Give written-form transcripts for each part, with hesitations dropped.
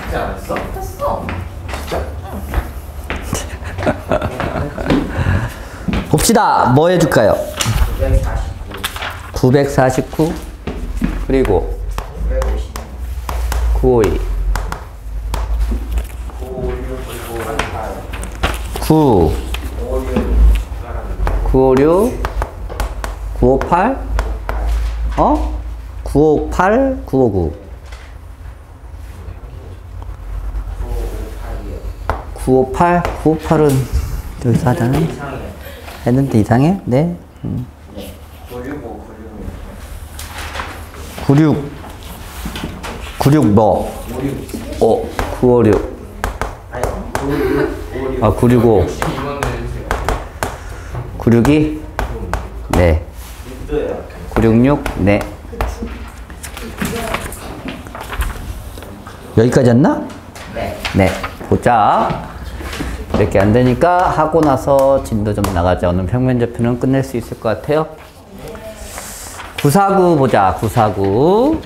그렇지 않았어? 했어. 진짜? 봅시다. 뭐 해줄까요? 949. 949 그리고 950. 952 9 956 958 958 959 958 958은 여기서 하잖아. 했는데 이상해? 네. 965 96 96 뭐? 956 아 965 962 네 966 네 여기까지 했나? 네 보자. 이렇게 안 되니까 하고 나서 진도 좀 나가자. 오늘 평면좌표는 끝낼 수 있을 것 같아요. 949 보자. 949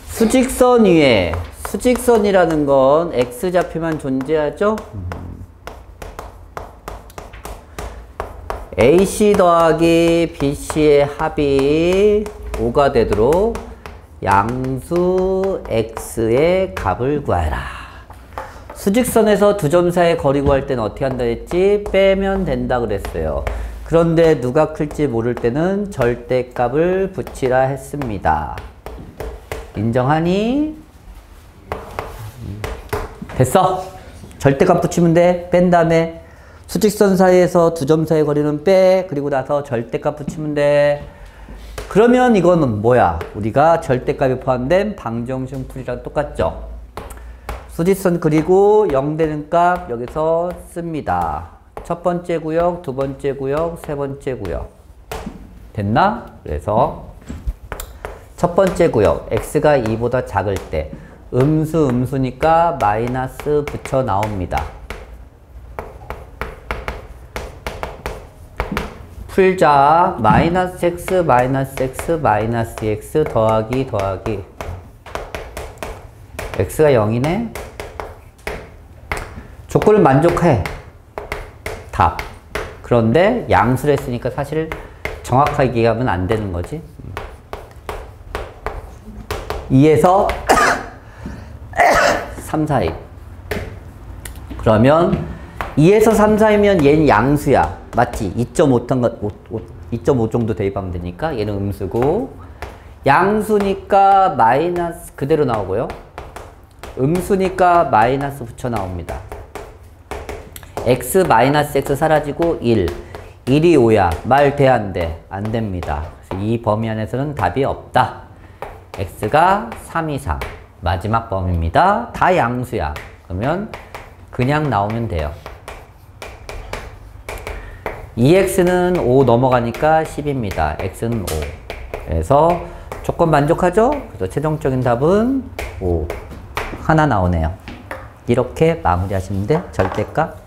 수직선 위에 수직선이라는 건 x좌표만 존재하죠. AC 더하기 BC의 합이 5가 되도록 양수 x의 값을 구하라. 수직선에서 두 점 사이의 거리 구할 때는 어떻게 한다 했지? 빼면 된다 그랬어요. 그런데 누가 클지 모를 때는 절대값을 붙이라 했습니다. 인정하니? 됐어. 절대값 붙이면 돼. 뺀 다음에 수직선 사이에서 두 점 사이의 거리는 빼. 그리고 나서 절대값 붙이면 돼. 그러면 이거는 뭐야? 우리가 절대값이 포함된 방정식 풀이랑 똑같죠? 수직선 그리고 0 되는 값 여기서 씁니다. 첫 번째 구역, 두 번째 구역, 세 번째 구역. 됐나? 그래서 첫 번째 구역 x가 2보다 작을 때 음수니까 마이너스 붙여 나옵니다. 풀자. 마이너스 x 마이너스 x 마이너스 x 더하기 x가 0이네. 조건을 만족해. 답. 그런데 양수를 했으니까 사실 정확하게 얘기하면 안 되는 거지. 2에서 3 사이. 그러면 2에서 3 사이면 얘는 양수야. 맞지? 2.5 정도 대입하면 되니까 얘는 음수고, 양수니까 마이너스 그대로 나오고요. 음수니까 마이너스 붙여 나옵니다. x 마이너스 x 사라지고 1. 1이 5야. 말 돼 안 돼? 안 됩니다. 그래서 이 범위 안에서는 답이 없다. x가 3 이상. 마지막 범위입니다. 다 양수야. 그러면 그냥 나오면 돼요. 2x는 5 넘어가니까 10입니다. x는 5. 그래서 조건 만족하죠? 그래서 최종적인 답은 5. 하나 나오네요. 이렇게 마무리하시면 돼. 절대값.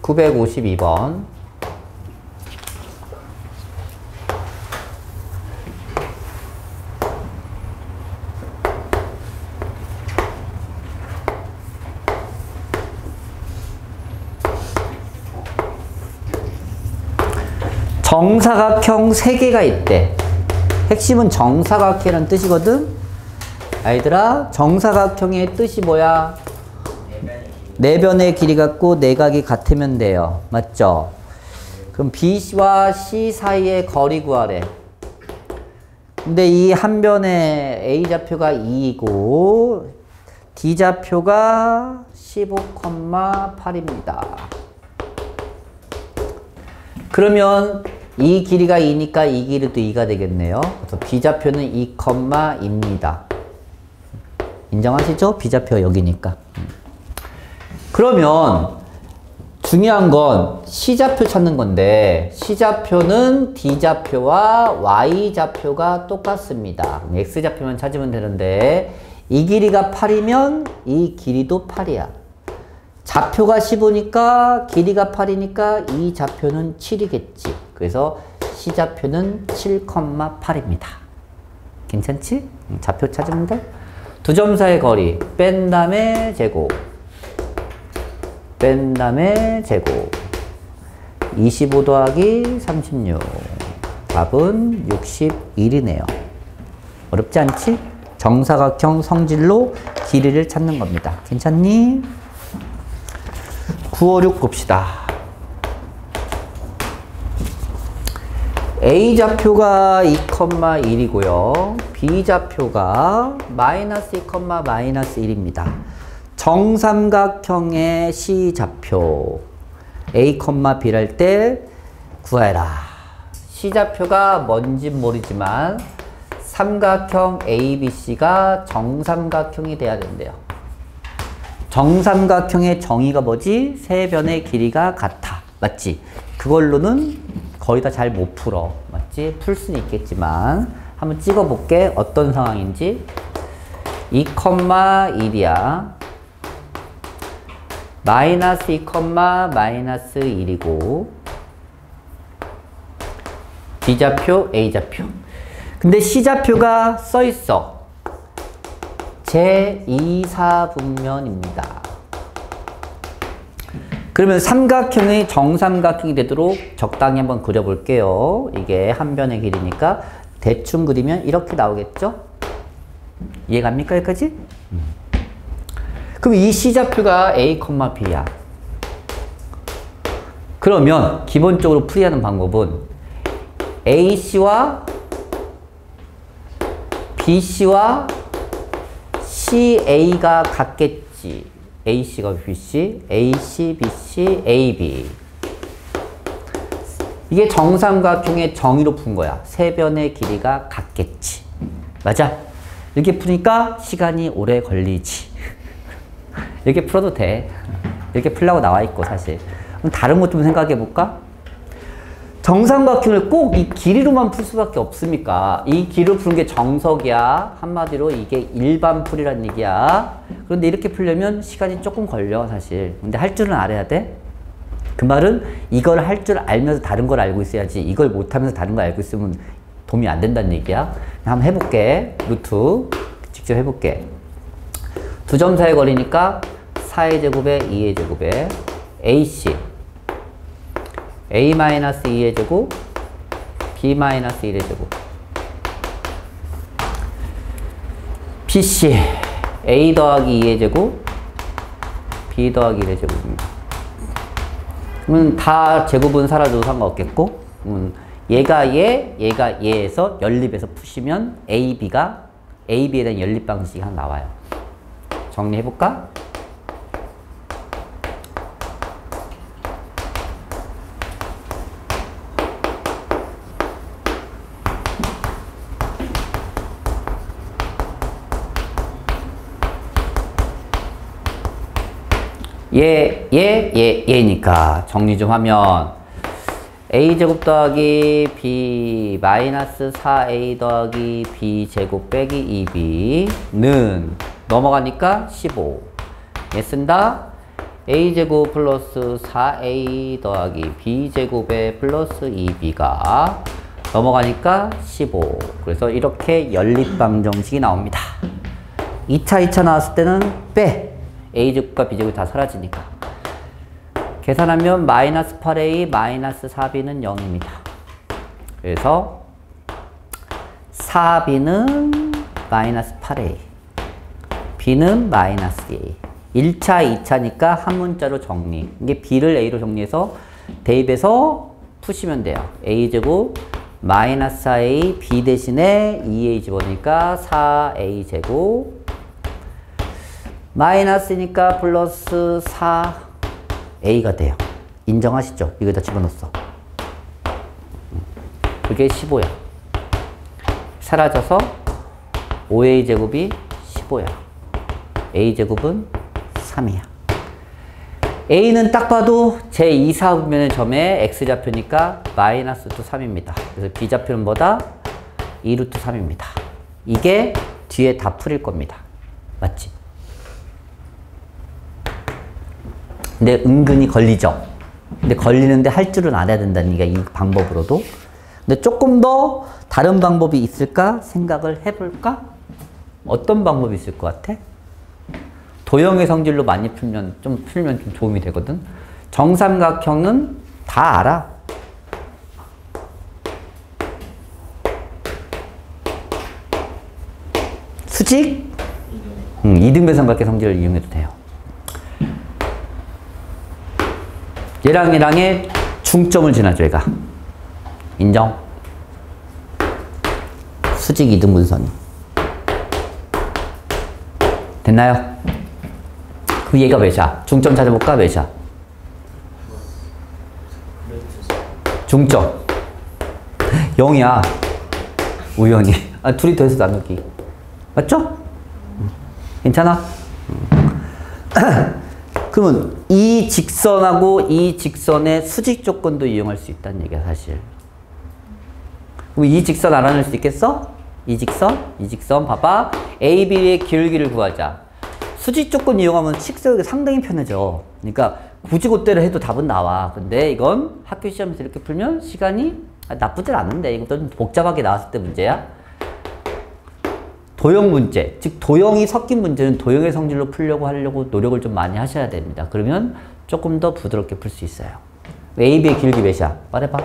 952번. 정사각형 3개가 있대. 핵심은 정사각형이라는 뜻이거든. 아이들아, 정사각형의 뜻이 뭐야? 네 변의 길이 같고 내각이 같으면 돼요. 맞죠? 그럼 BC와 C 사이의 거리 구하래. 근데 이 한 변의 A좌표가 2이고 D좌표가 15,8입니다. 그러면 이 길이가 2니까 이 길이도 2가 되겠네요. 그래서 B좌표는 2,2입니다. 인정하시죠? B좌표 여기니까. 그러면 중요한 건 C좌표 찾는 건데, C좌표는 D좌표와 Y좌표가 똑같습니다. X좌표만 찾으면 되는데, 이 길이가 8이면 이 길이도 8이야. 좌표가 15니까 길이가 8이니까 이 좌표는 7이겠지. 그래서 C좌표는 7,8입니다. 괜찮지? 좌표 찾으면 돼. 두 점 사이 거리 뺀 다음에 제곱, 뺀 다음에 제곱. 25 더하기 36. 답은 61이네요. 어렵지 않지? 정사각형 성질로 길이를 찾는 겁니다. 괜찮니? 9, 5, 6 봅시다. A좌표가 2,1이고요. B좌표가 마이너스 2, 마이너스 1입니다. 정삼각형의 C좌표 A, B랄 때 구해라. C좌표가 뭔진 모르지만 삼각형 ABC가 정삼각형이 돼야 된대요. 정삼각형의 정의가 뭐지? 세 변의 길이가 같아. 맞지? 그걸로는 거의 다 잘 못 풀어. 맞지? 풀 수는 있겠지만 한번 찍어볼게. 어떤 상황인지. 2,1이야. 마이너스 2, 마이너스 1이고 B좌표, A좌표. 근데 C좌표가 써있어. 제2사분면입니다. 그러면 삼각형의 정삼각형이 되도록 적당히 한번 그려볼게요. 이게 한 변의 길이니까 대충 그리면 이렇게 나오겠죠? 이해갑니까? 여기까지? 그럼 이 C좌표가 A, B야. 그러면 기본적으로 풀이하는 방법은 AC와 BC와 CA가 같겠지. AC가 BC, AC, BC, AB. 이게 정삼각형의 정의로 푼 거야. 세 변의 길이가 같겠지. 맞아? 이렇게 푸니까 시간이 오래 걸리지. 이렇게 풀어도 돼. 이렇게 풀라고 나와 있고 사실. 그럼 다른 것 좀 생각해 볼까? 정삼각형을 꼭 이 길이로만 풀 수밖에 없습니까? 이 길이로 푸는 게 정석이야. 한마디로 이게 일반풀이란 얘기야. 그런데 이렇게 풀려면 시간이 조금 걸려 사실. 근데 할 줄은 알아야 돼. 그 말은 이걸 할 줄 알면서 다른 걸 알고 있어야지 이걸 못하면서 다른 걸 알고 있으면 도움이 안 된다는 얘기야. 한번 해볼게. 루트 직접 해볼게. 두 점 사이 거리니까 4의 제곱에 2의 제곱에 AC A-2의 제곱 B-1의 제곱 BC A 더하기 2의 제곱 B 더하기 1의 제곱입니다. 그러면 다 제곱은 사라져도 상관없겠고 얘가 얘가 얘에서 연립해서 푸시면 AB에 대한 연립 방식이 하나 나와요. 정리해볼까? 얘니까 정리 좀 하면 a제곱 더하기 b 마이너스 4a 더하기 b제곱 빼기 2b는 넘어가니까 15. 얘 쓴다. a제곱 플러스 4a 더하기 b제곱에 플러스 2b가 넘어가니까 15. 그래서 이렇게 연립방정식이 나옵니다. 2차 나왔을 때는 빼. a제곱과 b제곱이 다 사라지니까. 계산하면 마이너스 8a 마이너스 4b는 0입니다. 그래서 4b는 마이너스 8a b는 마이너스 a 1차, 2차니까 한 문자로 정리. 이게 b를 a로 정리해서 대입해서 푸시면 돼요. a제곱 마이너스 4a b 대신에 2a 집어넣으니까 4a 제곱 마이너스니까 플러스 4a가 돼요. 인정하시죠? 이거다 집어넣었어. 그게 15야. 사라져서 5a 제곱이 15야. a 제곱은 3이야. a는 딱 봐도 제2사분면의 점의 x좌표니까 마이너스 루트 3입니다. 그래서 b좌표는 뭐다? 2 루트 3입니다. 이게 뒤에 다 풀릴 겁니다. 맞지? 근데 은근히 걸리죠. 근데 걸리는데 할 줄은 알아야 된다는 얘기야. 이 방법으로도. 근데 조금 더 다른 방법이 있을까 생각을 해볼까? 어떤 방법이 있을 것 같아? 도형의 성질로 많이 풀면 좀 도움이 되거든. 정삼각형은 다 알아. 수직? 이등변삼각의 성질을 이용해도 돼요. 얘랑 얘랑의 중점을 지나죠, 얘가. 인정? 수직 이등분선이. 됐나요? 그럼 얘가 몇이야? 중점 찾아볼까? 몇이야? 중점 0이야. 우연히. 아, 둘이 더해서 나누기. 맞죠? 괜찮아? 그러면 이 직선하고 이 직선의 수직 조건도 이용할 수 있다는 얘기야, 사실. 그럼 이 직선 알아낼 수 있겠어? 이 직선 봐봐. AB의 기울기를 구하자. 수직 조건 이용하면 식세우기 상당히 편해져. 그러니까 굳이 그대로 해도 답은 나와. 근데 이건 학교 시험에서 이렇게 풀면 시간이 나쁘진 않은데 이것도 좀 복잡하게 나왔을 때 문제야. 도형 문제, 즉 도형이 섞인 문제는 도형의 성질로 풀려고 하려고 노력을 좀 많이 하셔야 됩니다. 그러면 조금 더 부드럽게 풀 수 있어요. AB의 길기 몇이야? 말해봐.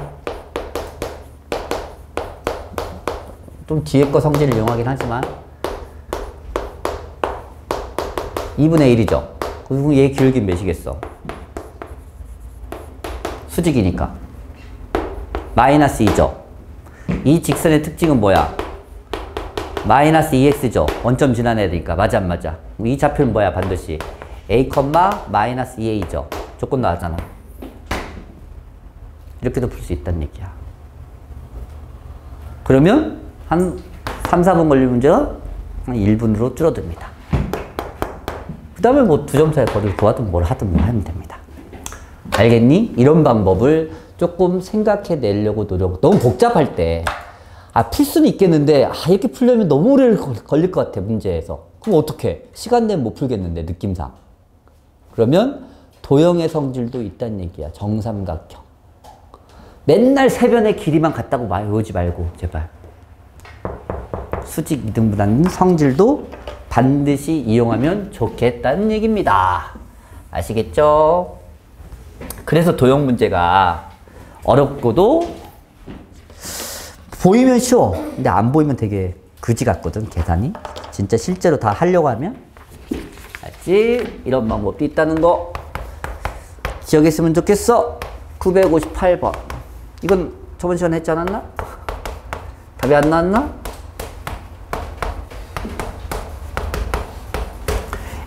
좀 뒤에 거 성질을 이용하긴 하지만 2분의 1이죠. 그리고 얘 길기 몇이겠어? 수직이니까 마이너스 2죠. 이 직선의 특징은 뭐야? 마이너스 2x죠. 원점 지나내야 되니까. 맞아 안 맞아? 이 좌표는 뭐야? 반드시 a, 마이너스 2a죠. 조건 나왔잖아. 이렇게도 풀 수 있다는 얘기야. 그러면 한 3, 4분 걸릴 문제가 한 1분으로 줄어듭니다. 그 다음에 뭐 두 점 사이 거리를 구하든 뭘 하든 뭐 하면 됩니다. 알겠니? 이런 방법을 조금 생각해 내려고 노력. 너무 복잡할 때 풀 수는 있겠는데 이렇게 풀려면 너무 오래 걸릴 것 같아, 문제에서. 그럼 어떡해? 시간 내면 못 풀겠는데, 느낌상. 그러면 도형의 성질도 있다는 얘기야. 정삼각형. 맨날 세변의 길이만 같다고 외우지 말고 제발. 수직 이등분한 성질도 반드시 이용하면 좋겠다는 얘기입니다. 아시겠죠? 그래서 도형 문제가 어렵고도 보이면 쉬워. 근데 안 보이면 되게 그지 같거든, 계산이. 진짜 실제로 다 하려고 하면. 알지? 이런 방법도 있다는 거 기억했으면 좋겠어. 958번. 이건 저번 시간에 했지 않았나? 답이 안 나왔나?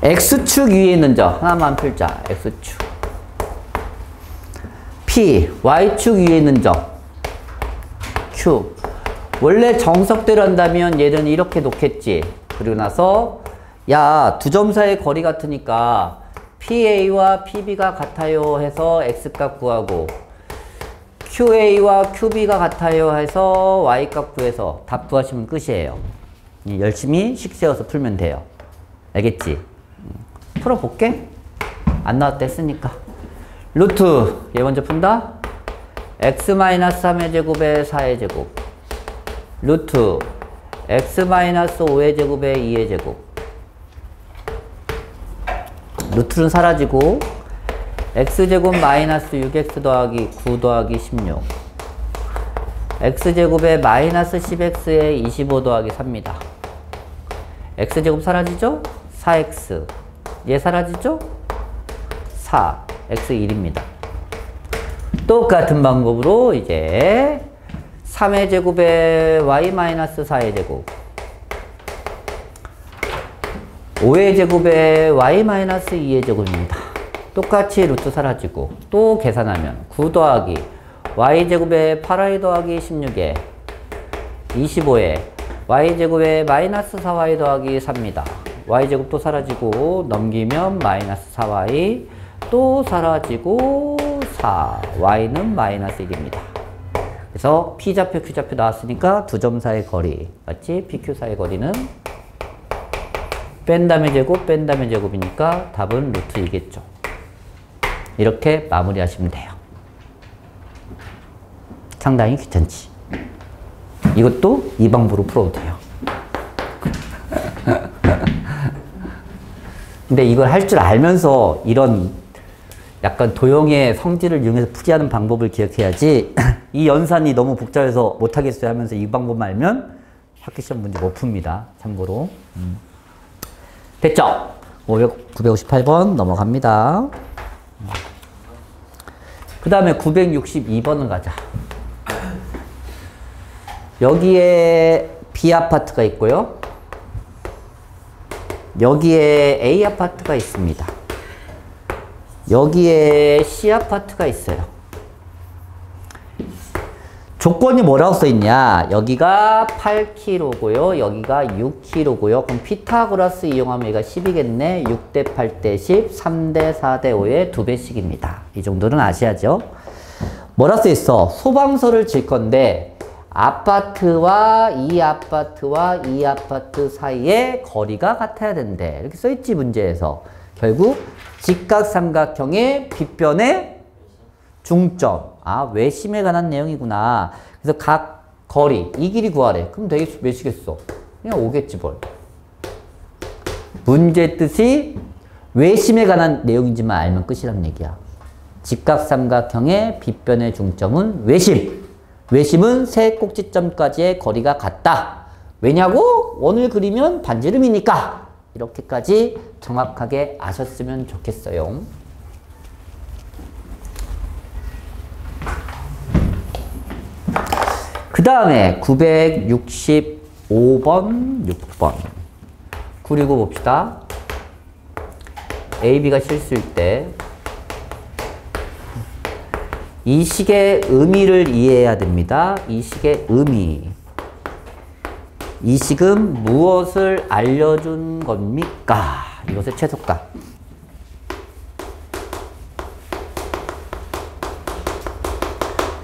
X축 위에 있는 점 하나만 풀자. X축. P, Y축 위에 있는 점 Q. 원래 정석대로 한다면 얘는 이렇게 놓겠지. 그리고 나서 야, 두 점 사이의 거리 같으니까 PA와 PB가 같아요 해서 X값 구하고 QA와 QB가 같아요 해서 Y값 구해서 답 구하시면 끝이에요. 열심히 식 세워서 풀면 돼요. 알겠지? 풀어볼게. 안 나왔다 했으니까. 루트 얘 먼저 푼다. x-3의 제곱에 4의 제곱 루트 x-5의 제곱에 2의 제곱. 루트는 사라지고 x제곱 마이너스 6x 더하기 9 더하기 16 x제곱에 마이너스 10x에 25 더하기 3입니다. x제곱 사라지죠? 4x 얘 사라지죠? 4 x 1입니다. 똑같은 방법으로 이제 3의 제곱에 y-4의 제곱 5의 제곱에 y-2의 제곱입니다. 똑같이 루트 사라지고 또 계산하면 9 더하기 y제곱에 8y 더하기 16에 25에 y제곱에 마이너스 4y 더하기 3입니다. y제곱 또 사라지고 넘기면 마이너스 4y 또 사라지고 4 y는 마이너스 1입니다. 그래서 P좌표 Q좌표 나왔으니까 두 점 사이의 거리 맞지? PQ 사이의 거리는 뺀 다음에 제곱 뺀 다음에 제곱이니까 답은 루트 2겠죠. 이렇게 마무리하시면 돼요. 상당히 귀찮지? 이것도 이 방법으로 풀어도 돼요. 근데 이걸 할 줄 알면서 이런 약간 도형의 성질을 이용해서 풀이하는 방법을 기억해야지 이 연산이 너무 복잡해서 못하겠어요 하면서 이 방법만 알면 학교시험 문제 못 풉니다. 참고로. 됐죠? 958번 넘어갑니다. 그 다음에 962번을 가자. 여기에 B 아파트가 있고요. 여기에 A 아파트가 있습니다. 여기에 C 아파트가 있어요. 조건이 뭐라고 써있냐? 여기가 8kg고요. 여기가 6kg고요. 그럼 피타고라스 이용하면 얘가 10이겠네. 6대 8대 10, 3대 4대 5의 2배씩입니다. 이 정도는 아셔야죠. 뭐라 써있어? 소방서를 질 건데 아파트와 이 아파트 사이의 거리가 같아야 된대. 이렇게 써있지 문제에서. 결국 직각삼각형의 빗변의 중점. 아, 외심에 관한 내용이구나. 그래서 각 거리, 이 길이 구하래. 그럼 되게 몇이겠어? 그냥 5겠지 뭘. 문제 뜻이 외심에 관한 내용인지만 알면 끝이란 얘기야. 직각삼각형의 빗변의 중점은 외심. 외심은 세 꼭지점까지의 거리가 같다. 왜냐고? 원을 그리면 반지름이니까. 이렇게까지 정확하게 아셨으면 좋겠어요. 그 다음에 965번, 6번. 그리고 봅시다. A, B가 실수일 때 이 식의 의미를 이해해야 됩니다. 이 식의 의미. 이 식은 무엇을 알려준 겁니까? 이것의 최소값.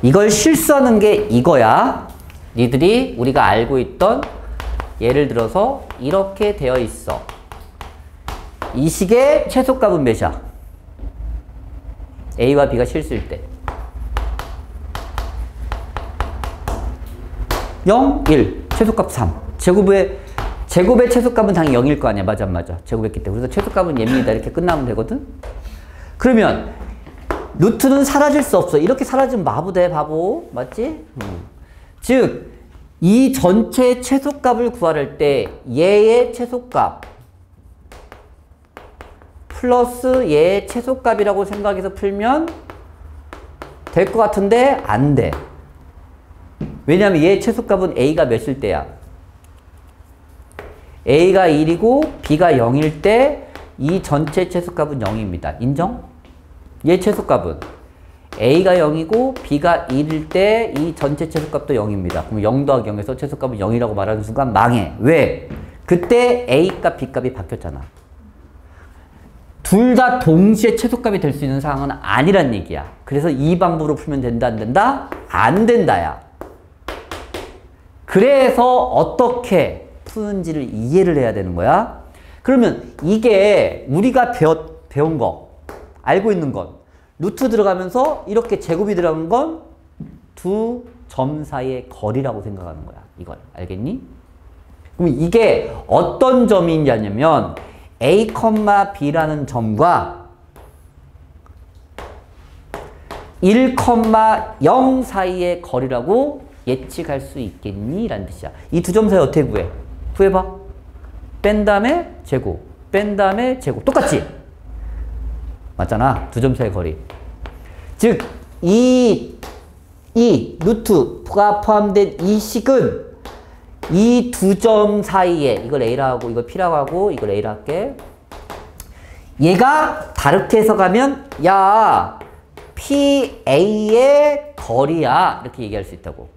이걸 실수하는 게 이거야. 니들이 우리가 알고 있던 예를 들어서 이렇게 되어 있어. 이 식의 최소값은 몇이야? A와 B가 실수일 때. 0, 1, 최소값 3. 제곱의 최소값은 당연히 0일 거 아니야. 맞아. 제곱했기 때문에. 그래서 최소값은 얘입니다. 이렇게 끝나면 되거든. 그러면 루트는 사라질 수 없어. 이렇게 사라지면 마부대 바보. 맞지? 즉, 이 전체 최소값을 구할 때 얘의 최소값 플러스 얘의 최소값이라고 생각해서 풀면 될 것 같은데 안 돼. 왜냐하면 얘의 최소값은 A가 몇일 때야? A가 1이고 B가 0일 때 이 전체 최소값은 0입니다. 인정? 얘 최소값은 A가 0이고 B가 1일 때 이 전체 최소값도 0입니다. 그럼 0 더하기 0에서 최소값은 0이라고 말하는 순간 망해. 왜? 그때 A값, B값이 바뀌었잖아. 둘 다 동시에 최소값이 될 수 있는 상황은 아니란 얘기야. 그래서 이 방법으로 풀면 된다, 안 된다? 안 된다야. 그래서 어떻게 푸는지를 이해를 해야 되는 거야. 그러면 이게 우리가 배운 거, 알고 있는 건 루트 들어가면서 이렇게 제곱이 들어간 건 두 점 사이의 거리라고 생각하는 거야. 이걸 알겠니? 그럼 이게 어떤 점이냐면 A, B라는 점과 1, 0 사이의 거리라고 예측할 수 있겠니? 라는 뜻이야. 이 두 점 사이 어떻게 구해? 구해봐. 뺀 다음에 제곱, 뺀 다음에 제곱. 똑같지? 맞잖아. 두 점 사이의 거리. 즉, 이 루트가 포함된 이 식은 이 두 점 사이에, 이걸 A라고 하고, 이걸 P라고 하고, 이걸 A라고 할게. 얘가 다르게 해석하면, 야, PA의 거리야. 이렇게 얘기할 수 있다고.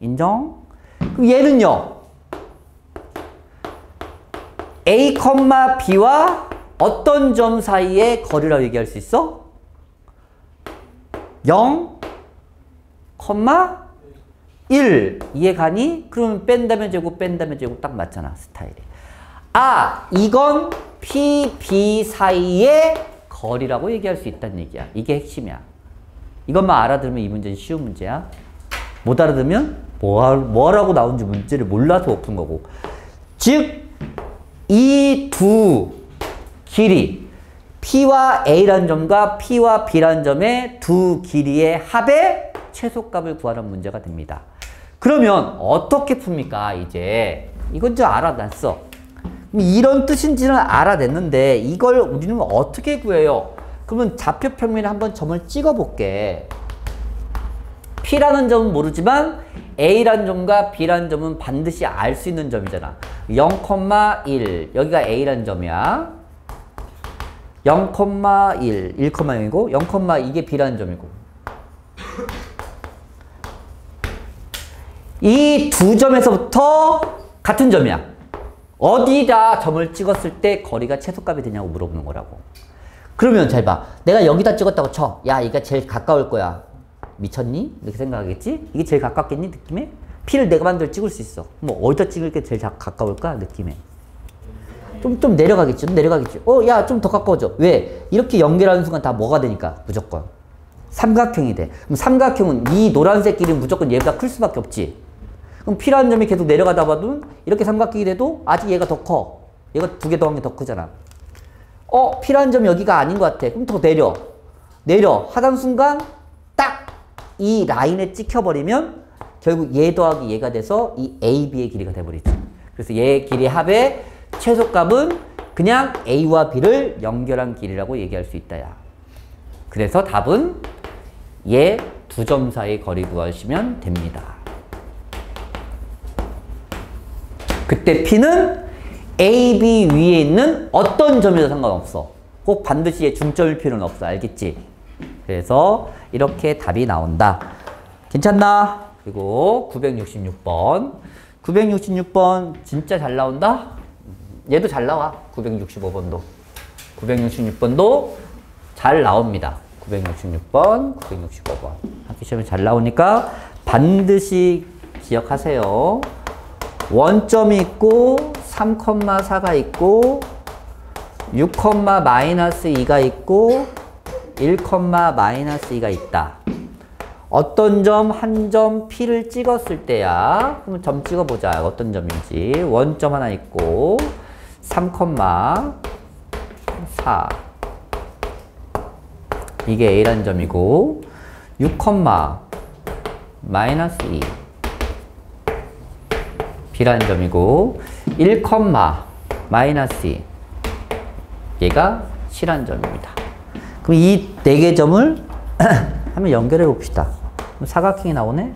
인정? 그럼 얘는요. A, B와 어떤 점 사이의 거리라고 얘기할 수 있어? 0, 1. 이해가니? 그러면 뺀다면 제곱, 뺀다면 제곱 딱 맞잖아. 스타일이. 아, 이건 P, B 사이의 거리라고 얘기할 수 있다는 얘기야. 이게 핵심이야. 이것만 알아들으면 이 문제는 쉬운 문제야. 못 알아들으면 뭐라고 나온지 문제를 몰라서 푼 거고. 즉, 이 두 길이. P와 A라는 점과 P와 B라는 점의 두 길이의 합의 최소값을 구하는 문제가 됩니다. 그러면 어떻게 풉니까? 이제 이건 좀 알아놨어. 이런 뜻인지는 알아냈는데 이걸 우리는 어떻게 구해요? 그러면 좌표 평면에 한번 점을 찍어 볼게. P라는 점은 모르지만 A라는 점과 B라는 점은 반드시 알 수 있는 점이잖아. 0,1 여기가 A라는 점이야. 0,1 1,0이고 0,2 이게 B라는 점이고 이 두 점에서부터 같은 점이야. 어디다 점을 찍었을 때 거리가 최소값이 되냐고 물어보는 거라고. 그러면 잘 봐. 내가 여기다 찍었다고 쳐. 야, 이게 제일 가까울 거야. 미쳤니? 이렇게 생각하겠지? 이게 제일 가깝겠니? 느낌에? P를 내가 만들어 찍을 수 있어. 뭐 어디다 찍을 게 제일 가까울까? 느낌에. 좀 내려가겠지. 좀 내려가겠지. 야, 좀 더 가까워져. 왜? 이렇게 연결하는 순간 다 뭐가 되니까? 무조건. 삼각형이 돼. 그럼 삼각형은 이 노란색 길이는 무조건 얘보다 클 수밖에 없지. 그럼 P라는 점이 계속 내려가다 봐도 이렇게 삼각형이 돼도 아직 얘가 더 커. 얘가 두 개 더한 게 더 크잖아. P라는 점이 여기가 아닌 것 같아. 그럼 더 내려. 하던 순간 딱 이 라인에 찍혀버리면 결국 얘 더하기 얘가 돼서 이 AB의 길이가 돼버리지. 그래서 얘 길이 합의 최소값은 그냥 A와 B를 연결한 길이라고 얘기할 수 있다. 야. 그래서 답은 얘 두 점 사이 거리 구하시면 됩니다. 그때 P는 A, B 위에 있는 어떤 점이라도 상관없어. 꼭 반드시 얘 중점일 필요는 없어. 알겠지? 그래서 이렇게 답이 나온다. 괜찮나? 그리고 966번. 966번 진짜 잘 나온다? 얘도 잘 나와. 965번도. 966번도 잘 나옵니다. 966번, 965번. 학기 시험에 잘 나오니까 반드시 기억하세요. 원점이 있고 3,4가 있고 6,-2가 있고 1,-2가 있다. 어떤 점, 한 점 P를 찍었을 때야. 그럼 점 찍어보자. 어떤 점인지. 원점 하나 있고 3,4 이게 A라는 점이고 6,-2 B라는 점이고 1,-2 얘가 C라는 점입니다. 그럼 이 네 개 점을 한번 연결해 봅시다. 그럼 사각형이 나오네?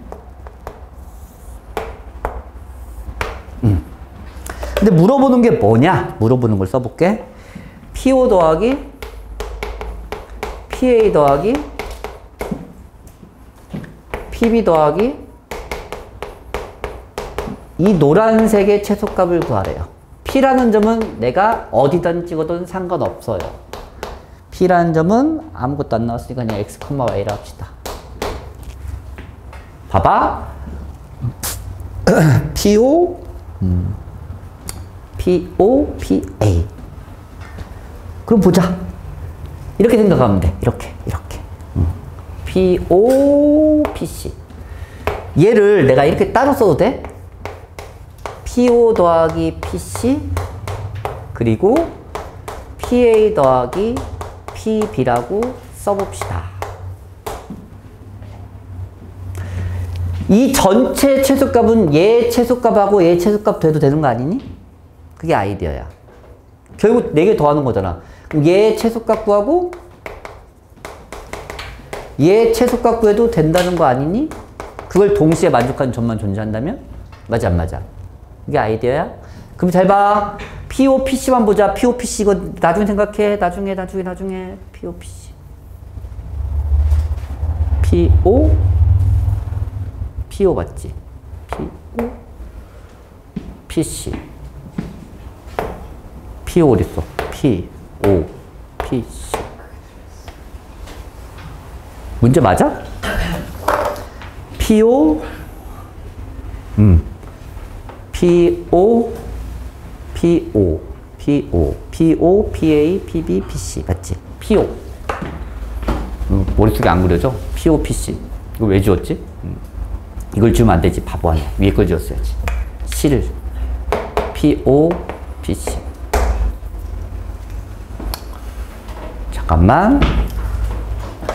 근데 물어보는 게 뭐냐? 물어보는 걸 써볼게. PO 더하기 PA 더하기 PB 더하기 이 노란색의 최소값을 구하래요. P라는 점은 내가 어디든 찍어도 상관없어요. P라는 점은 아무것도 안 나왔으니까 그냥 X, Y라 합시다. 봐봐. PO, PA. 그럼 보자. 이렇게 생각하면 돼. 이렇게. PO, PC. 얘를 내가 이렇게 따로 써도 돼? PO 더하기 PC 그리고 PA 더하기 PB라고 써봅시다. 이 전체 최소값은 얘 최소값하고 얘 최소값 돼도 되는 거 아니니? 그게 아이디어야. 결국 4개 더하는 거잖아. 그럼 얘 최소값 구하고 얘 최소값 구해도 된다는 거 아니니? 그걸 동시에 만족하는 점만 존재한다면? 맞아 안 맞아? 이게 아이디어야? 그럼 잘 봐. PO, PC만 보자. PO, PC 이거 나중에 생각해. 나중에 PO, PC. PO 맞지? PO, PC. PO 어딨어? PO, PC. 문제 맞아? PO, PO, PA, PB, PC. 맞지? PO. 머릿속에 안 그려져? PO, PC. 이거 왜 지웠지? 이걸 지우면 안 되지. 바보 아니야. 위에 걸 지웠어야지. C를. PO, PC. 잠깐만.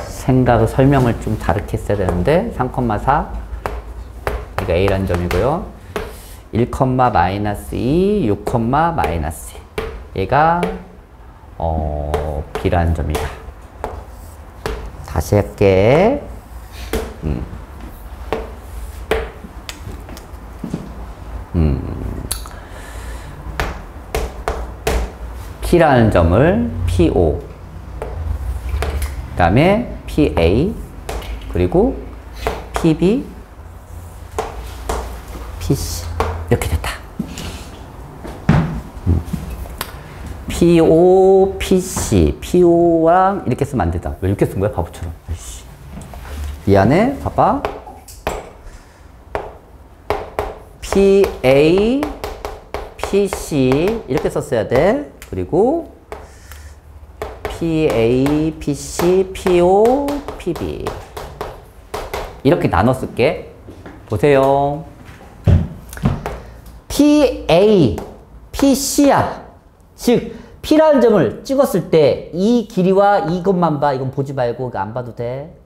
생각을 설명을 좀 다르게 했어야 되는데 3,4 이거 A라는 점이고요. 1, -2, 6, -2 얘가 B라는 점이다. 다시 할게. P라는 점을 PO, 그 다음에 PA, 그리고 PB, PC 이렇게 됐다. PO, PC, PO랑 이렇게 쓰면 안 된다. 왜 이렇게 쓴 거야? 바보처럼. 아이씨. 미안해. 봐봐. PA, PC 이렇게 썼어야 돼. 그리고 PA, PC, PO, PB 이렇게 나눠 쓸게. 보세요. PA, PC야. 즉 P라는 점을 찍었을 때 이 길이와 이것만 봐. 이건 보지 말고 이거 안 봐도 돼.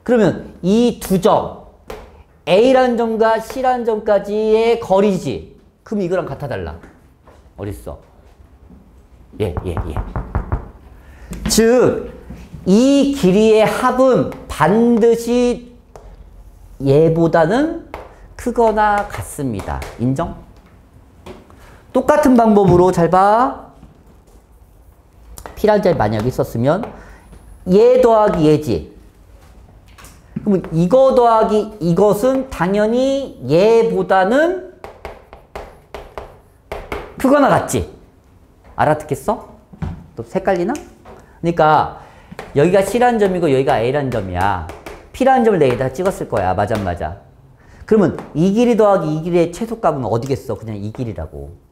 그러면 이 두 점 A라는 점과 C라는 점까지의 거리지. 그럼 이거랑 같아달라. 어딨어? 예. 즉 이 길이의 합은 반드시 얘보다는 크거나 같습니다. 인정? 똑같은 방법으로 잘 봐. P라는 점이 만약 있었으면 얘 더하기 얘지. 그러면 이거 더하기 이것은 당연히 얘보다는 크거나 같지? 알아듣겠어? 또 헷갈리나? 그러니까 여기가 C라는 점이고 여기가 A라는 점이야. P라는 점을 내에다 찍었을 거야. 맞아. 그러면 이 길이 더하기 이 길이의 최소값은 어디겠어? 그냥 이 길이라고.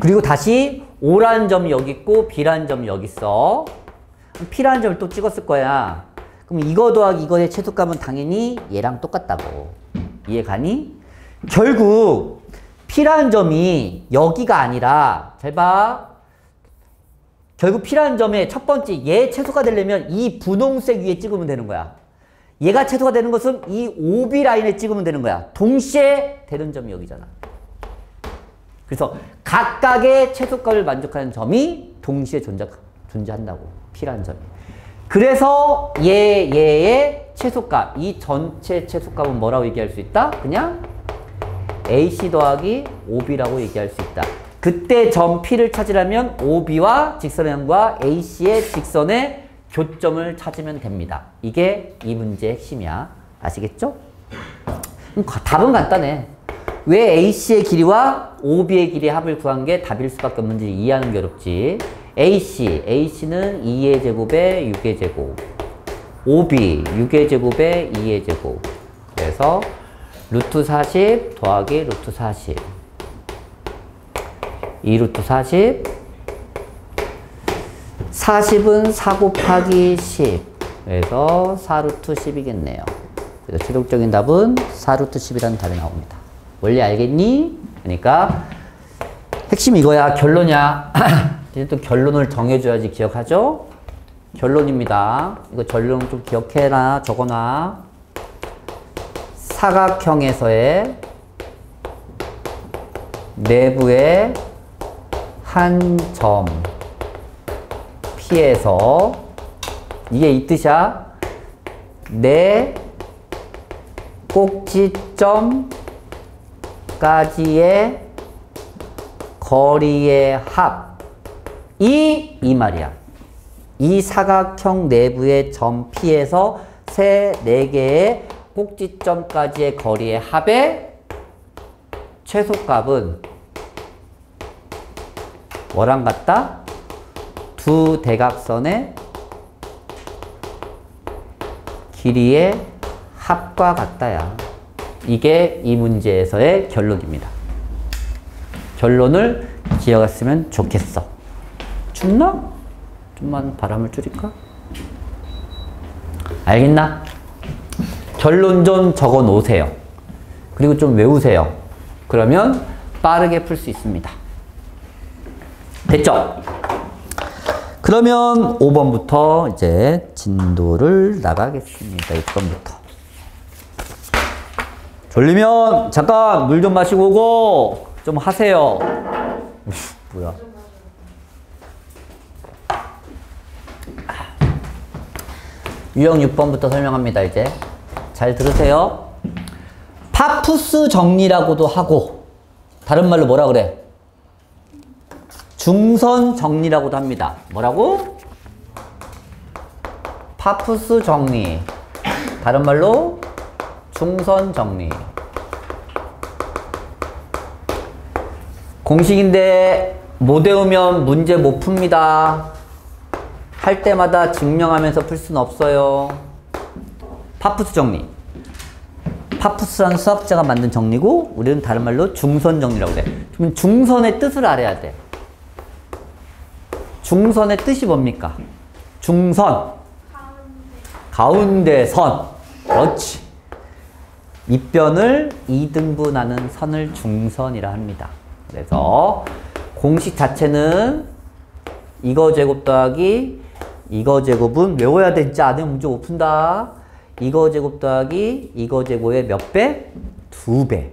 그리고 다시 O라는 점이 여기 있고 B라는 점이 여기 있어. P라는 점을 또 찍었을 거야. 그럼 이거 더하기 이거의 최소값은 당연히 얘랑 똑같다고. 이해 가니? 결국 P라는 점이 여기가 아니라 잘 봐. 결국 P라는 점의 첫 번째 얘 최소가 되려면 이 분홍색 위에 찍으면 되는 거야. 얘가 최소가 되는 것은 이 OB 라인에 찍으면 되는 거야. 동시에 되는 점이 여기잖아. 그래서 각각의 최소값을 만족하는 점이 동시에 존재한다고. P라는 점이. 그래서 얘의 최소값, 이 전체 최소값은 뭐라고 얘기할 수 있다? 그냥 AC 더하기 OB라고 얘기할 수 있다. 그때 점 P를 찾으려면 OB와 직선의 형과 AC의 직선의 교점을 찾으면 됩니다. 이게 이 문제의 핵심이야. 아시겠죠? 답은 간단해. 왜 AC의 길이와 OB의 길이의 합을 구한 게 답일 수밖에 없는지 이해하는 게 어렵지. AC는 2의 제곱에 6의 제곱. OB, 6의 제곱에 2의 제곱. 그래서 루트 40 더하기 루트 40. 2루트 40. 40은 4 곱하기 10. 그래서 4루트 10이겠네요. 그래서 최종적인 답은 4루트 10이라는 답이 나옵니다. 원리 알겠니? 그러니까 핵심 이거야. 결론이야. 이제 또 결론을 정해줘야지 기억하죠? 결론입니다. 이거 결론 좀 기억해라. 적어놔. 사각형에서의 내부의 한 점 P에서 이게 이 뜻이야. 네 꼭지점까지의 거리의 합이 이 말이야. 이 사각형 내부의 점 P에서 네 개의 꼭지점까지의 거리의 합의 최소값은 뭐랑 같다? 두 대각선의 길이의 합과 같다야. 이게 이 문제에서의 결론입니다. 결론을 기억했으면 좋겠어. 춥나? 좀만 바람을 줄일까? 알겠나? 결론 좀 적어 놓으세요. 그리고 좀 외우세요. 그러면 빠르게 풀 수 있습니다. 됐죠? 그러면 5번부터 이제 진도를 나가겠습니다. 6번부터. 졸리면 잠깐 물 좀 마시고 오고 좀 하세요. 뭐야. 유형 6번부터 설명합니다. 이제 잘 들으세요. 파푸스 정리라고도 하고 다른 말로 뭐라 그래? 중선 정리라고도 합니다. 뭐라고? 파푸스 정리. 다른 말로 중선 정리. 공식인데 못 외우면 문제 못 풉니다. 할 때마다 증명하면서 풀 수는 없어요. 파푸스 정리. 파푸스라는 수학자가 만든 정리고 우리는 다른 말로 중선 정리라고 그래. 그럼 중선의 뜻을 알아야 돼. 중선의 뜻이 뭡니까? 중선. 가운데 선. 그렇지. 밑변을 2등분하는 선을 중선이라 합니다. 그래서 공식 자체는 이거 제곱 더하기 이거 제곱은 외워야 돼. 진짜 안 외우면 문제 못 푼다. 이거 제곱 더하기 이거 제곱의 몇 배? 2배.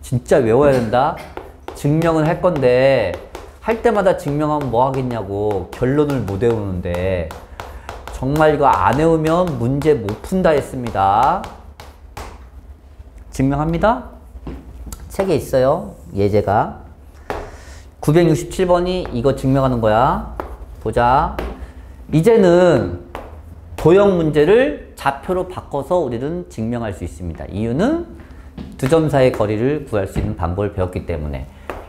진짜 외워야 된다. 증명은 할 건데 할 때마다 증명하면 뭐 하겠냐고. 결론을 못 외우는데 정말 이거 안 외우면 문제 못 푼다 했습니다. 증명합니다. 책에 있어요. 예제가. 967번이 이거 증명하는 거야. 보자. 이제는 도형 문제를 좌표로 바꿔서 우리는 증명할 수 있습니다. 이유는 두 점 사이의 거리를 구할 수 있는 방법을 배웠기 때문에.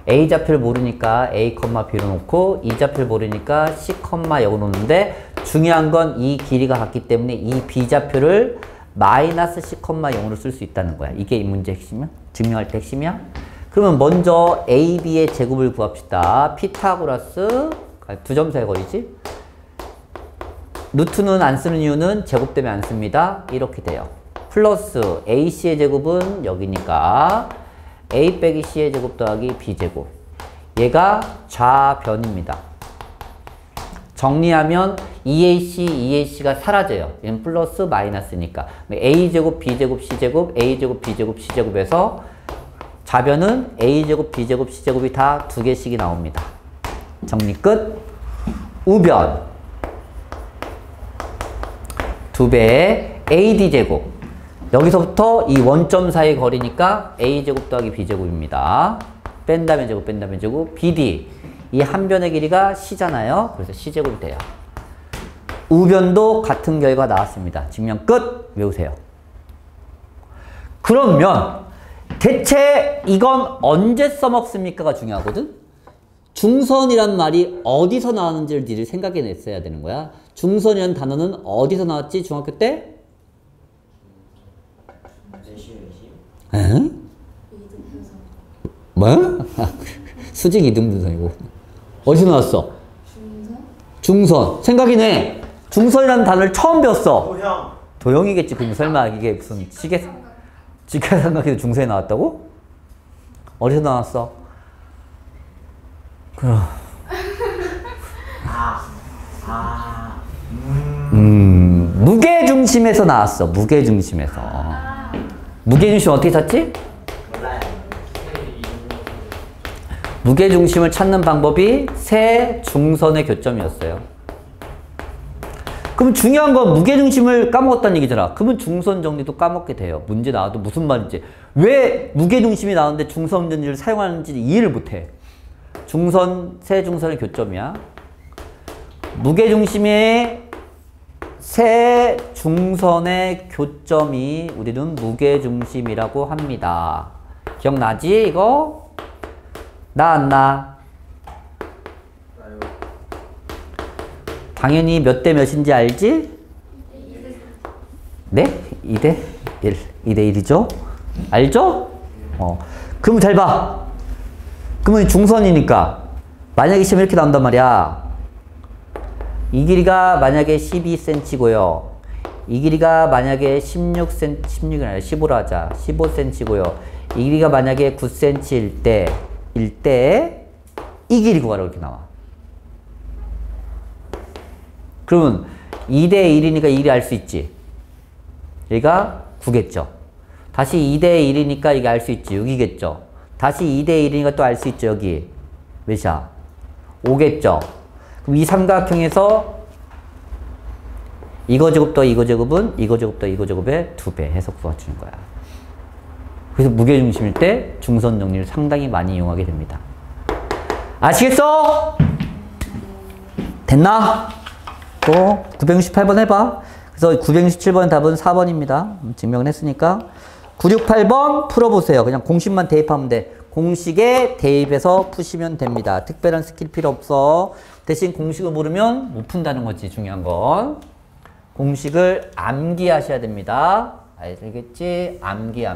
A 좌표를 모르니까 A, B로 놓고 이 좌표를 모르니까 C, 0을 놓는데 중요한 건 이 길이가 같기 때문에 이 B 좌표를 마이너스 C, 0으로 쓸 수 있다는 거야. 이게 이 문제 핵심이야? 증명할 때 핵심이야? 그러면 먼저 A, B의 제곱을 구합시다. 피타고라스 두 점 사이의 거리지? 루트는 안 쓰는 이유는 제곱 때문에 안 씁니다. 이렇게 돼요. 플러스 AC의 제곱은 여기니까 A 빼기 C의 제곱 더하기 B제곱. 얘가 좌변입니다. 정리하면 EAC가 사라져요. 얘는 플러스 마이너스니까. A제곱, B제곱, C제곱, A제곱, B제곱, C제곱에서 좌변은 A제곱, B제곱, C제곱이 다 2개씩이 나옵니다. 정리 끝. 우변 2배의 AD제곱. 여기서부터 이 원점 사이의 거리니까 A제곱 더하기 B제곱입니다. 뺀 다음에 제곱, 뺀 다음에 제곱. BD. 이 한 변의 길이가 C잖아요. 그래서 C제곱이 돼요. 우변도 같은 결과 나왔습니다. 증명 끝! 외우세요. 그러면 대체 이건 언제 써먹습니까가 중요하거든? 중선이란 말이 어디서 나왔는지를 니를 생각해냈어야 되는 거야. 중선이라는 단어는 어디서 나왔지? 중학교 때? 에? 뭐? 수직 이등분선이고. 어디서 나왔어? 중선. 생각이네. 중선이라는 단어를 처음 배웠어. 도형. 도형이겠지. 그럼 설마 이게 무슨 직계삼각형에서 중선이 나왔다고? 어디서 나왔어? 그럼. 무게중심에서 나왔어. 무게중심에서. 무게중심 어떻게 찾지? 무게중심을 찾는 방법이 세 중선의 교점이었어요. 그럼 중요한 건 무게중심을 까먹었다는 얘기잖아. 그러면 중선 정리도 까먹게 돼요. 문제 나와도 무슨 말인지. 왜 무게중심이 나오는데 중선 정리를 사용하는지 이해를 못해. 중선, 세 중선의 교점이야. 무게중심의 세 중선의 교점이 우리는 무게중심이라고 합니다. 기억나지 이거? 나 안 나? 당연히 몇 대 몇인지 알지? 네? 2대 1. 2대 1이죠? 알죠? 그럼 잘 봐. 그러면 중선이니까 만약에 시험 이렇게 나온단 말이야. 이 길이가 만약에 12cm고요. 이 길이가 만약에 16cm, 16이 아니라 15로 하자. 15cm고요. 이 길이가 만약에 9cm일 때 이 길이 구하라고 이렇게 나와. 그러면 2대 1이니까 1이 알 수 있지. 여기가 9겠죠. 다시 2대 1이니까 이게 알 수 있지. 6이겠죠. 다시 2대 1이니까 또 알 수 있죠. 여기 몇이야? 5겠죠. 그럼 이 삼각형에서 이거 제곱 더 이거 제곱은 이거 제곱 더 이거 제곱의 2배 해서 구해주는 거야. 그래서 무게중심일 때 중선 정리를 상당히 많이 이용하게 됩니다. 아시겠어? 됐나? 또 968번 해봐. 그래서 967번 답은 4번입니다. 증명을 했으니까 968번 풀어보세요. 그냥 공식만 대입하면 돼. 공식에 대입해서 푸시면 됩니다. 특별한 스킬 필요 없어. 대신 공식을 모르면 못 푼다는 거지. 중요한 건 공식을 암기하셔야 됩니다. 알겠지? 암기.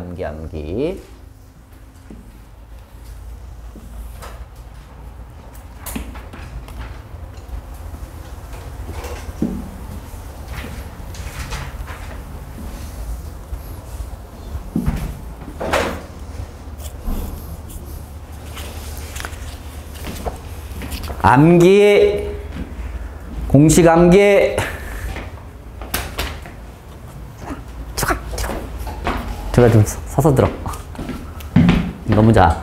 암기, 공식 암기. 들어 좀 서서 들어. 너무 자.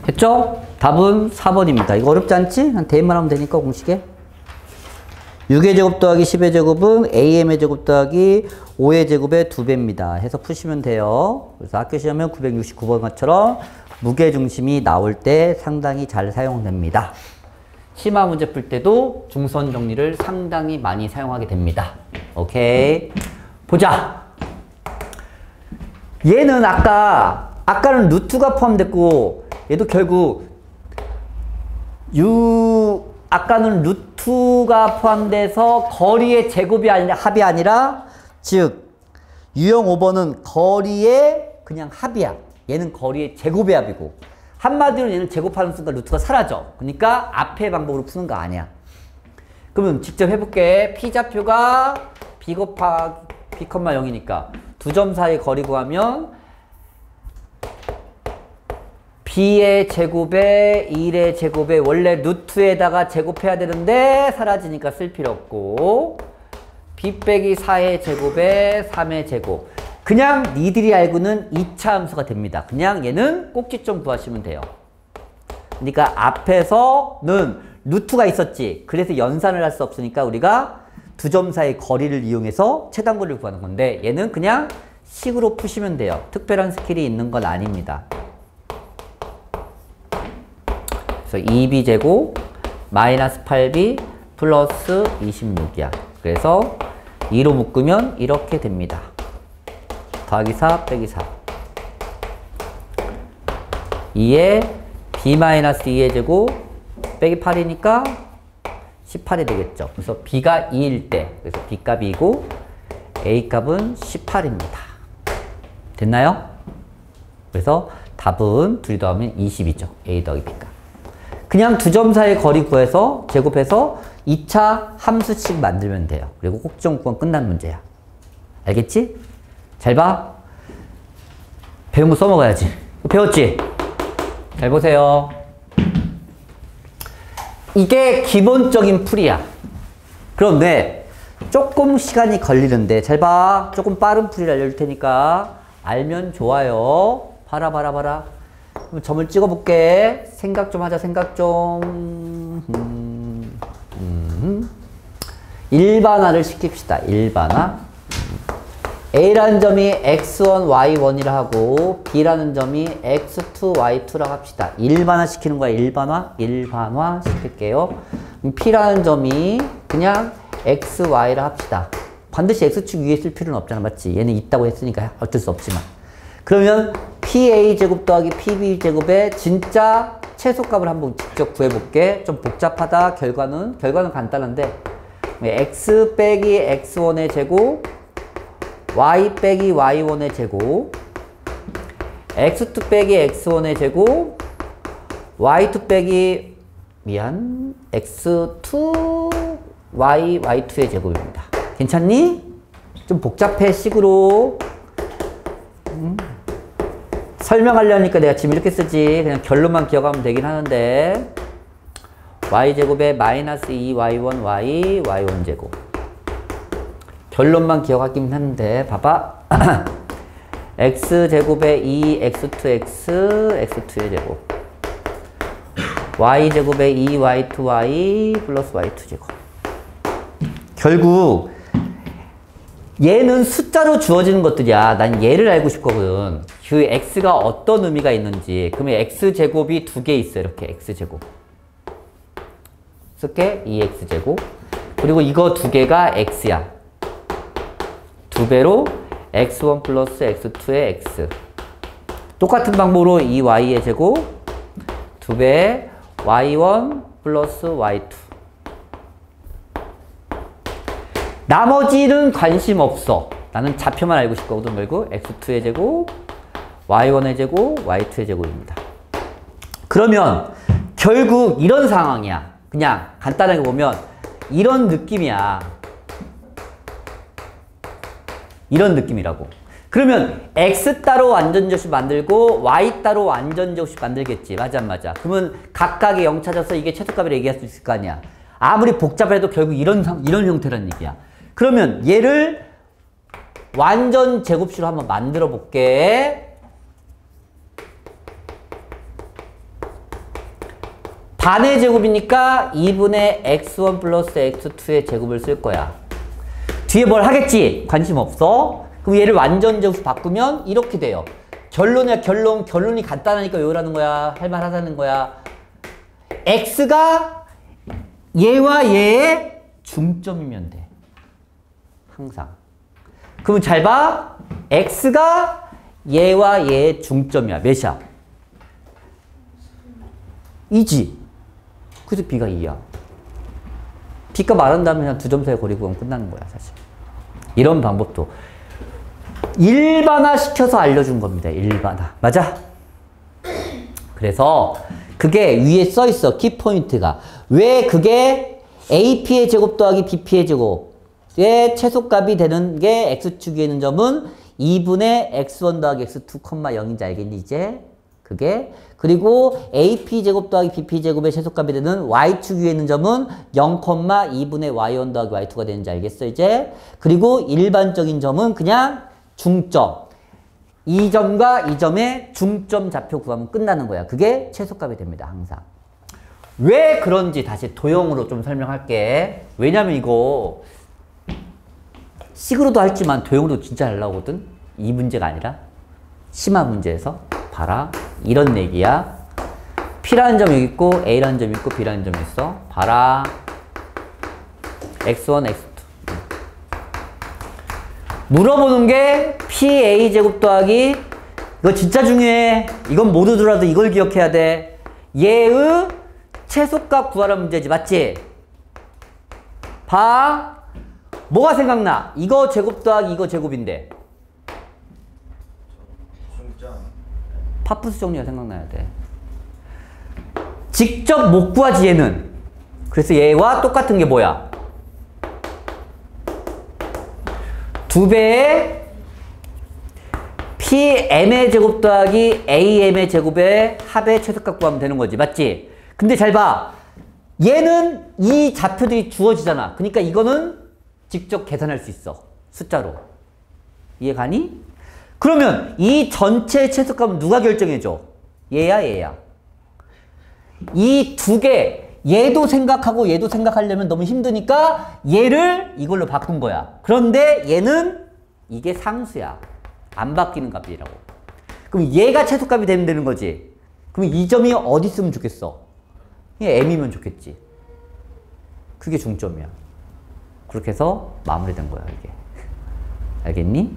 됐죠? 답은 4번입니다. 이거 어렵지 않지? 한 대입만 하면 되니까 공식에. 6의 제곱 더하기 10의 제곱은 AM의 제곱 더하기 5의 제곱의 2배입니다. 해서 푸시면 돼요. 그래서 학교 시험은 969번처럼 무게중심이 나올 때 상당히 잘 사용됩니다. 심화 문제 풀 때도 중선 정리를 상당히 많이 사용하게 됩니다. 오케이. 보자. 얘는 아까는 루트가 포함됐고 얘도 결국 아까는 루트가 포함돼서 거리의 제곱이 아니라 합이 아니라 즉 유형 5번은 거리의 그냥 합이야. 얘는 거리의 제곱의 합이고 한마디로 얘는 제곱하는 순간 루트가 사라져. 그러니까 앞의 방법으로 푸는 거 아니야. 그러면 직접 해볼게. P좌표가 B 곱하기 B, 0이니까 두 점 사이 거리 구하면 B의 제곱에 1의 제곱에 원래 루트에다가 제곱해야 되는데 사라지니까 쓸 필요 없고 B 빼기 4의 제곱에 3의 제곱. 그냥 니들이 알고는 2차 함수가 됩니다. 그냥 얘는 꼭지점 구하시면 돼요. 그러니까 앞에서는 루트가 있었지. 그래서 연산을 할 수 없으니까 우리가 두 점 사이 거리를 이용해서 최단거리를 구하는 건데 얘는 그냥 식으로 푸시면 돼요. 특별한 스킬이 있는 건 아닙니다. 그래서 2b제곱 마이너스 8b 플러스 26이야. 그래서 2로 묶으면 이렇게 됩니다. 더하기 4 빼기 4 2에 b-2의 제곱 빼기 8이니까 18이 되겠죠. 그래서 b가 2일 때 그래서 b 값이 2고 a 값은 18입니다. 됐나요? 그래서 답은 둘이 더하면 20이죠. a 더하기 b 값. 그냥 두 점 사이의 거리 구해서 제곱해서 2차 함수식 만들면 돼요. 그리고 꼭지점 구하면 끝난 문제야. 알겠지? 잘 봐. 배운 거 써먹어야지. 배웠지? 잘 보세요. 이게 기본적인 풀이야. 그런데 조금 시간이 걸리는데 잘 봐. 조금 빠른 풀이를 알려줄 테니까 알면 좋아요. 봐라. 그럼 점을 찍어볼게. 생각 좀 하자. 생각 좀. 일반화를 시킵시다. 일반화. A라는 점이 x1, y1이라 하고 B라는 점이 x2, y2라고 합시다. 일반화 시키는 거야. 일반화 시킬게요. P라는 점이 그냥 x, y라 합시다. 반드시 x축 위에 쓸 필요는 없잖아. 맞지? 얘는 있다고 했으니까 어쩔 수 없지만. 그러면 PA제곱 더하기 PB제곱의 진짜 최소값을 한번 직접 구해볼게. 좀 복잡하다. 결과는 간단한데 x 빼기 x1의 제곱, y 빼기 y1의 제곱, x2 빼기 x1의 제곱, y2 빼기 x2 y2의 제곱입니다. 괜찮니? 좀 복잡해 식으로 설명하려니까 내가 지금 이렇게 쓰지. 그냥 결론만 기억하면 되긴 하는데 y제곱에 마이너스 2y1y y1제곱 결론만 기억하긴 하는데 봐봐. x제곱에 2x2x x2의 제곱 y제곱에 2y2y 플러스 y2제곱 결국 얘는 숫자로 주어지는 것들이야. 난 얘를 알고 싶거든. 그 x가 어떤 의미가 있는지. 그러면 x제곱이 두 개 있어. 이렇게 x제곱 쓸게. 2x제곱 그리고 이거 두 개가 x야. 두 배로 x1 플러스 x2의 x 똑같은 방법으로 2y의 제곱 두 배에 y1 플러스 y2 나머지는 관심 없어. 나는 좌표만 알고 싶거든. 그리고 x2의 제곱, y1의 제곱, y2의 제곱입니다. 그러면 결국 이런 상황이야. 그냥 간단하게 보면 이런 느낌이야. 이런 느낌이라고. 그러면 x 따로 완전제곱식 만들고 y 따로 완전제곱식 만들겠지. 맞아 안 맞아? 그러면 각각의 0 찾아서 이게 최소값이라 얘기할 수 있을 거 아니야. 아무리 복잡해도 결국 이런 형태란 얘기야. 그러면 얘를 완전 제곱식으로 한번 만들어 볼게. 반의 제곱이니까 2분의 x1 플러스 x2의 제곱을 쓸 거야. 뒤에 뭘 하겠지? 관심 없어. 그럼 얘를 완전 제곱식 바꾸면 이렇게 돼요. 결론이야 결론. 결론이 간단하니까 요라는 거야. 할만하다는 거야. x가 얘와 얘의 중점이면 돼. 항상. 그럼 잘 봐. x가 얘와 얘의 중점이야. 몇이야? 2지. 그래서 b가 2야. b값 말한 다음에 그냥 두 점 사이 거리 구하면 끝나는 거야, 사실. 이런 방법도 일반화 시켜서 알려준 겁니다. 일반화. 맞아? 그래서 그게 위에 써 있어. 키포인트가. 왜 그게 AP의 제곱 더하기 BP의 제곱의 최소값이 되는 게 X축 위에 있는 점은 2분의 X1 더하기 X2, 0인지 알겠니, 이제? 그게. 그리고 AP 제곱 더하기 BP 제곱의 최소값이 되는 Y축 위에 있는 점은 0,2분의 Y1 더하기 Y2가 되는지 알겠어, 이제? 그리고 일반적인 점은 그냥 중점. 이 점과 이 점의 중점 좌표 구하면 끝나는 거야. 그게 최소값이 됩니다, 항상. 왜 그런지 다시 도형으로 좀 설명할게. 왜냐면 이거 식으로도 할지만 도형으로 진짜 잘 나오거든. 이 문제가 아니라 심화 문제에서 봐라. 이런 얘기야. P라는 점이 여기 있고 A라는 점이 있고 B라는 점이 있어. 봐라. X1, X2. 물어보는 게 PA 제곱 더하기 이거 진짜 중요해. 이건 모두 들어도 이걸 기억해야 돼. 얘의 최소값 구하라는 문제지. 맞지? 봐. 뭐가 생각나? 이거 제곱 더하기 이거 제곱인데. 파푸스 정리가 생각나야 돼. 직접 못 구하지 얘는. 그래서 얘와 똑같은 게 뭐야? 2배의 PM의 제곱 더하기 AM의 제곱의 합의 최소값 구하면 되는 거지. 맞지? 근데 잘 봐. 얘는 이 좌표들이 주어지잖아. 그러니까 이거는 직접 계산할 수 있어. 숫자로. 이해가니? 그러면 이 전체 최소값은 누가 결정해줘? 얘야, 얘야. 이 두 개, 얘도 생각하고 얘도 생각하려면 너무 힘드니까 얘를 이걸로 바꾼 거야. 그런데 얘는 이게 상수야. 안 바뀌는 값이라고. 그럼 얘가 최소값이 되면 되는 거지. 그럼 이 점이 어디 있으면 좋겠어? 이게 M이면 좋겠지. 그게 중점이야. 그렇게 해서 마무리된 거야, 이게. 알겠니?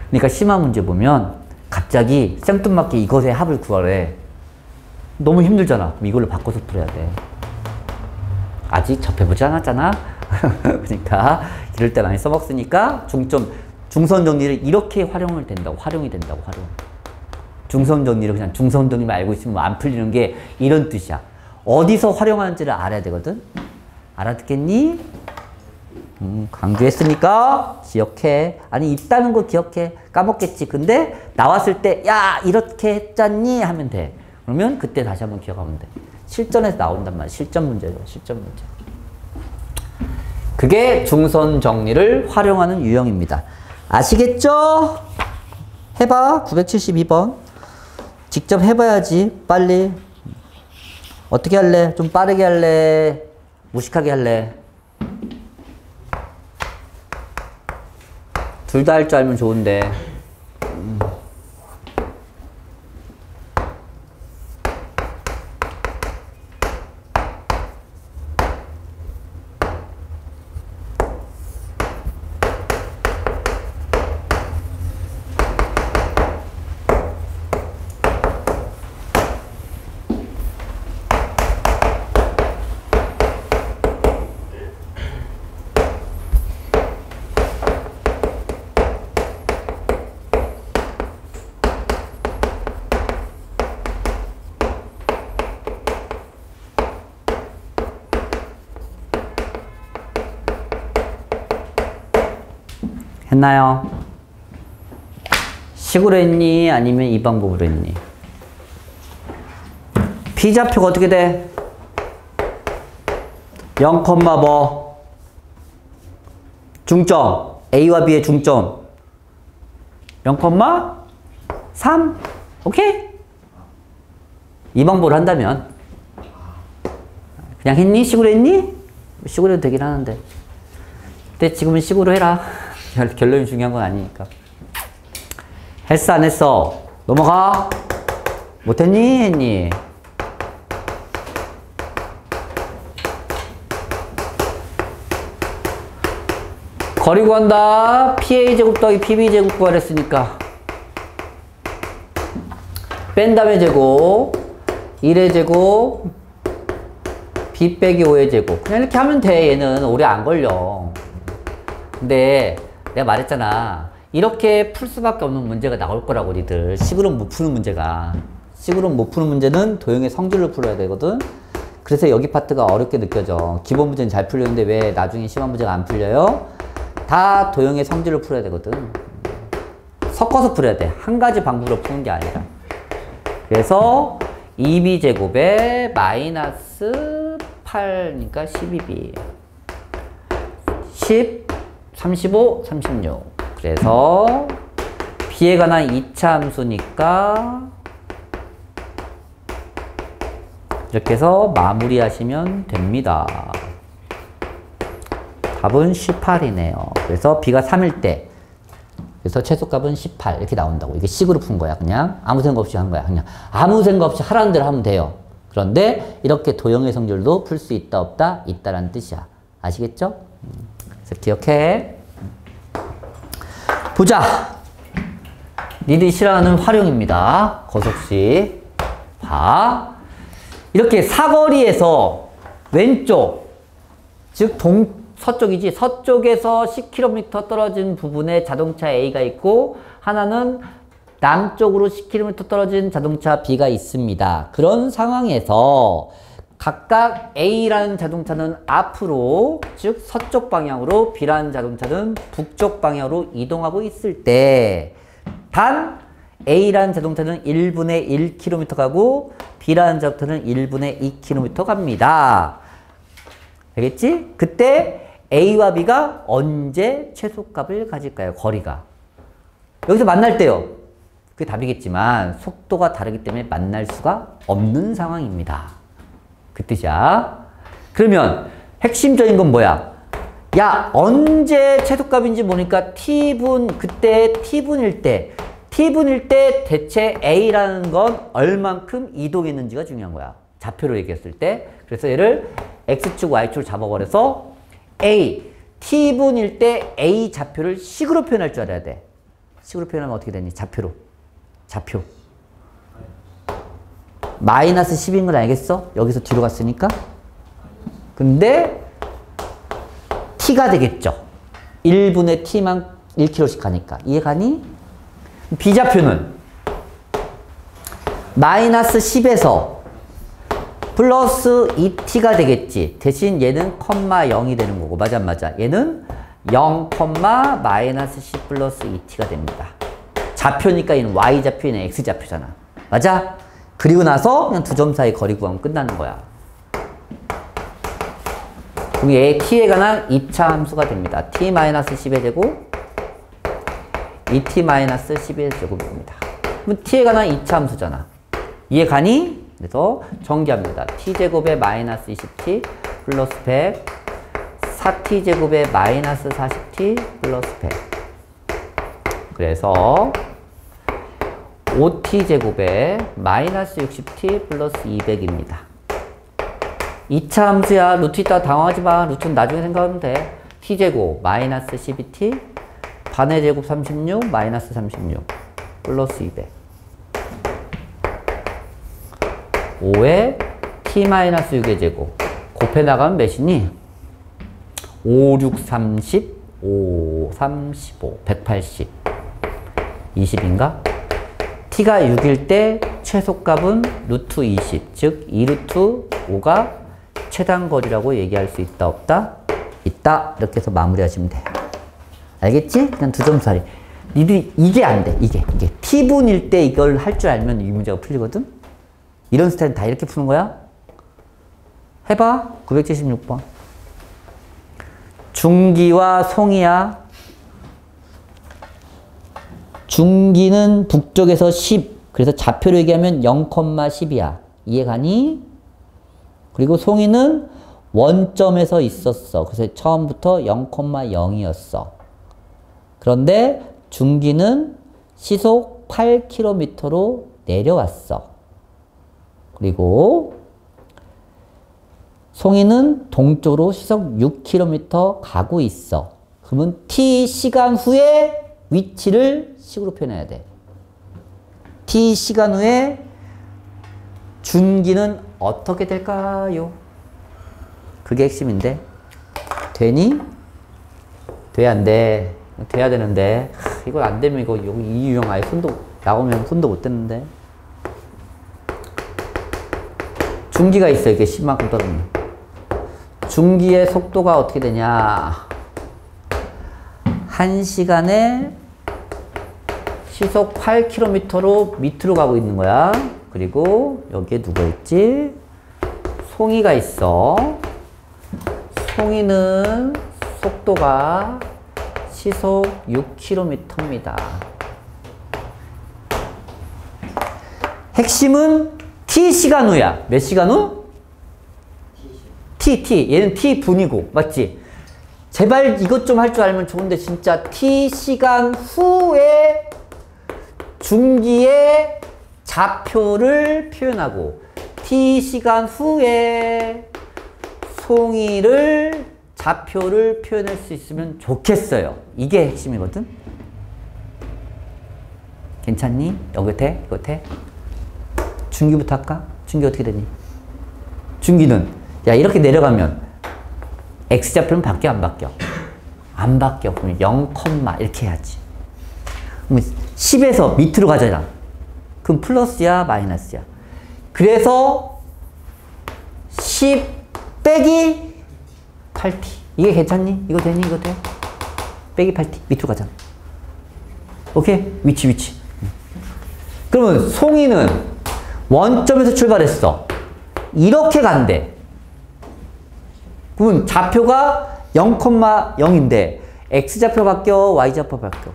그러니까 심화 문제 보면 갑자기 생뚱맞게 이것의 합을 구하래. 너무 힘들잖아. 그럼 이걸로 바꿔서 풀어야 돼. 아직 접해보지 않았잖아. 그러니까 이럴 때 많이 써먹으니까 중선 정리를 이렇게 활용이 된다고. 중선 정리를 그냥 중선 정리만 알고 있으면 안 풀리는 게 이런 뜻이야. 어디서 활용하는지를 알아야 되거든. 알아듣겠니? 강조했으니까 기억해. 아니 있다는 거 기억해. 까먹겠지. 근데 나왔을 때 야 이렇게 했잖니 하면 돼. 그러면 그때 다시 한번 기억하면 돼. 실전에서 나온단 말이야. 실전 문제죠. 실전 문제. 그게 중선 정리를 활용하는 유형입니다. 아시겠죠? 해봐. 972번. 직접 해봐야지. 빨리. 어떻게 할래? 좀 빠르게 할래? 무식하게 할래? 둘 다 할 줄 알면 좋은데. 했나요? 식으로 했니? 아니면 이 방법으로 했니? P좌표가 어떻게 돼? 0, 뭐? 중점. A와 B의 중점. 0,3? 오케이? 이 방법으로 한다면. 그냥 했니? 식으로 했니? 식으로 해도 되긴 하는데. 근데 지금은 식으로 해라. 결론이 중요한 건 아니니까. 했어 안 했어? 넘어가. 못했니? 했니? 거리 구한다. PA제곱 더하기 PB제곱 구하랬으니까 뺀 다음에 제곱 1의 제곱 B 빼기 5의 제곱 그냥 이렇게 하면 돼. 얘는 오래 안 걸려. 근데 내가 말했잖아. 이렇게 풀 수밖에 없는 문제가 나올 거라고. 니들 식으로 못 푸는 문제가. 식으로 못 푸는 문제는 도형의 성질로 풀어야 되거든. 그래서 여기 파트가 어렵게 느껴져. 기본 문제는 잘 풀렸는데 왜 나중에 심한 문제가 안 풀려요? 다 도형의 성질로 풀어야 되거든. 섞어서 풀어야 돼. 한 가지 방법으로 푸는 게 아니라. 그래서 2b제곱에 마이너스 8니까 12b 10 35, 36. 그래서 B에 관한 2차 함수니까 이렇게 해서 마무리하시면 됩니다. 답은 18이네요. 그래서 B가 3일 때 그래서 최소값은 18 이렇게 나온다고. 이게 식으로 푼 거야. 그냥 아무 생각 없이 한 거야. 그냥 아무 생각 없이 하라는 대로 하면 돼요. 그런데 이렇게 도형의 성질도 풀 수 있다 없다? 있다라는 뜻이야. 아시겠죠? 그래서 기억해. 보자. 니들이 싫어하는 활용입니다. 거석식. 봐. 이렇게 사거리에서 왼쪽, 즉 서쪽이지. 서쪽에서 10km 떨어진 부분에 자동차 A가 있고 하나는 남쪽으로 10km 떨어진 자동차 B가 있습니다. 그런 상황에서 각각 A라는 자동차는 앞으로, 즉 서쪽 방향으로, B라는 자동차는 북쪽 방향으로 이동하고 있을 때 단 A라는 자동차는 1분의 1km 가고 B라는 자동차는 1분의 2km 갑니다. 알겠지? 그때 A와 B가 언제 최소값을 가질까요? 거리가. 여기서 만날 때요. 그게 답이겠지만 속도가 다르기 때문에 만날 수가 없는 상황입니다. 그 뜻이야. 그러면 핵심적인 건 뭐야? 야, 언제 최소값인지 모르니까 그때 t분일 때 대체 a라는 건 얼만큼 이동했는지가 중요한 거야. 좌표로 얘기했을 때. 그래서 얘를 x축, y축을 잡아버려서 t분일 때 a 좌표를 식으로 표현할 줄 알아야 돼. 식으로 표현하면 어떻게 되니? 좌표. 마이너스 10인 건 알겠어? 여기서 뒤로 갔으니까. 근데 t가 되겠죠. 1분의 t만 1km씩 가니까. 이해가니? 비좌표는 마이너스 10에서 플러스 2t가 되겠지. 대신 얘는 컴마 0이 되는 거고. 맞아, 맞아. 얘는 0, 마이너스 10 플러스 2t가 됩니다. 좌표니까 얘는 y좌표, 얘는 x좌표잖아. 맞아? 그리고 나서 그냥 두 점 사이 거리 구하면 끝나는 거야. 그럼 얘 t에 관한 2차 함수가 됩니다. t-10의 제곱, 2t-10의 제곱입니다. 그럼 t에 관한 2차 함수잖아. 이해가니? 그래서 정리합니다. t제곱에 마이너스 20t 플러스 100, 4t제곱에 마이너스 40t 플러스 100. 그래서 5t제곱에 마이너스 60t 플러스 200입니다. 2차 함수야. 루트 있다가 당황하지 마. 루트는 나중에 생각하면 돼. t제곱 마이너스 12t 반의 제곱 36 마이너스 36 플러스 200. 5에 t-6의 제곱 곱해 나가면 몇이니? 5, 6, 30, 5, 35, 180 20인가? t가 6일 때 최소값은 루트 20, 즉 2루트 5가 최단거리라고 얘기할 수 있다, 없다? 있다. 이렇게 해서 마무리하시면 돼요. 알겠지? 그냥 두 점 차이. 니들이 이게 안 돼. 이게 t분일 때 이걸 할 줄 알면 이 문제가 풀리거든? 이런 스타일은 다 이렇게 푸는 거야? 해봐. 976번. 중기와 송이야. 중기는 북쪽에서 10. 그래서 좌표로 얘기하면 0,10이야. 이해가니? 그리고 송이는 원점에서 있었어. 그래서 처음부터 0,0이었어. 그런데 중기는 시속 8km로 내려왔어. 그리고 송이는 동쪽으로 시속 6km 가고 있어. 그러면 t시간 후에 위치를 식으로 표현해야 돼. t시간 후에 중기는 어떻게 될까요? 그게 핵심인데. 되니? 돼, 안 돼? 돼야 되는데. 이거 안 되면 이거 이 유형 아예 나오면 손도 못 댔는데. 중기가 있어. 이게 10만큼 떨어지면. 중기의 속도가 어떻게 되냐. 1시간에 시속 8km로 밑으로 가고 있는 거야. 그리고 여기에 누가 있지? 송이가 있어. 송이는 속도가 시속 6km입니다. 핵심은 t시간 후야. 몇 시간 후? t. 얘는 t분이고. 맞지? 제발 이것 좀 할 줄 알면 좋은데 진짜 t시간 후에 중기의 좌표를 표현하고 t시간 후에 송이를 좌표를 표현할 수 있으면 좋겠어요. 이게 핵심이거든. 괜찮니? 이거 돼? 이거 돼? 중기부터 할까? 중기 어떻게 되니? 중기는 야 이렇게 내려가면 x좌표는 바뀌어 안 바뀌어? 안 바뀌어. 그럼 0, 이렇게 해야지. 그럼 10에서 밑으로 가잖아. 그럼 플러스야 마이너스야. 그래서 10 빼기 8t. 이게 괜찮니? 이거 되니? 이거 돼? 빼기 8t. 밑으로 가잖아. 오케이? 위치. 그러면 송이는 원점에서 출발했어. 이렇게 간대. 그러면 좌표가 0,0인데 x좌표 바뀌어, y좌표 바뀌어.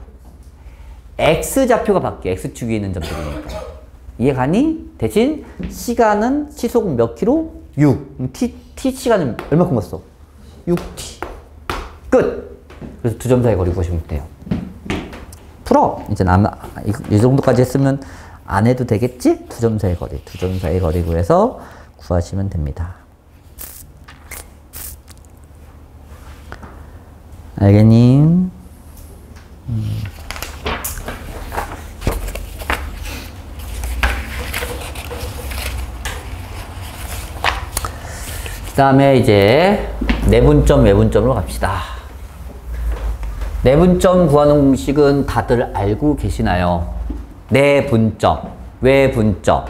x좌표가 바뀌어. x축 위에 있는 점들이니까. 이해가니? 대신 시간은 시속 몇 킬로? 6. t 시간은 얼마큼 갔어? 6t. 끝! 그래서 두 점 사이 거리 구하시면 돼요. 풀어! 이제 이 정도까지 했으면 안 해도 되겠지? 두 점 사이 거리. 두 점 사이 거리 구해서 구하시면 됩니다. 알겠니? 그 다음에 이제 내분점, 외분점으로 갑시다. 내분점 구하는 식은 다들 알고 계시나요? 내분점, 외분점.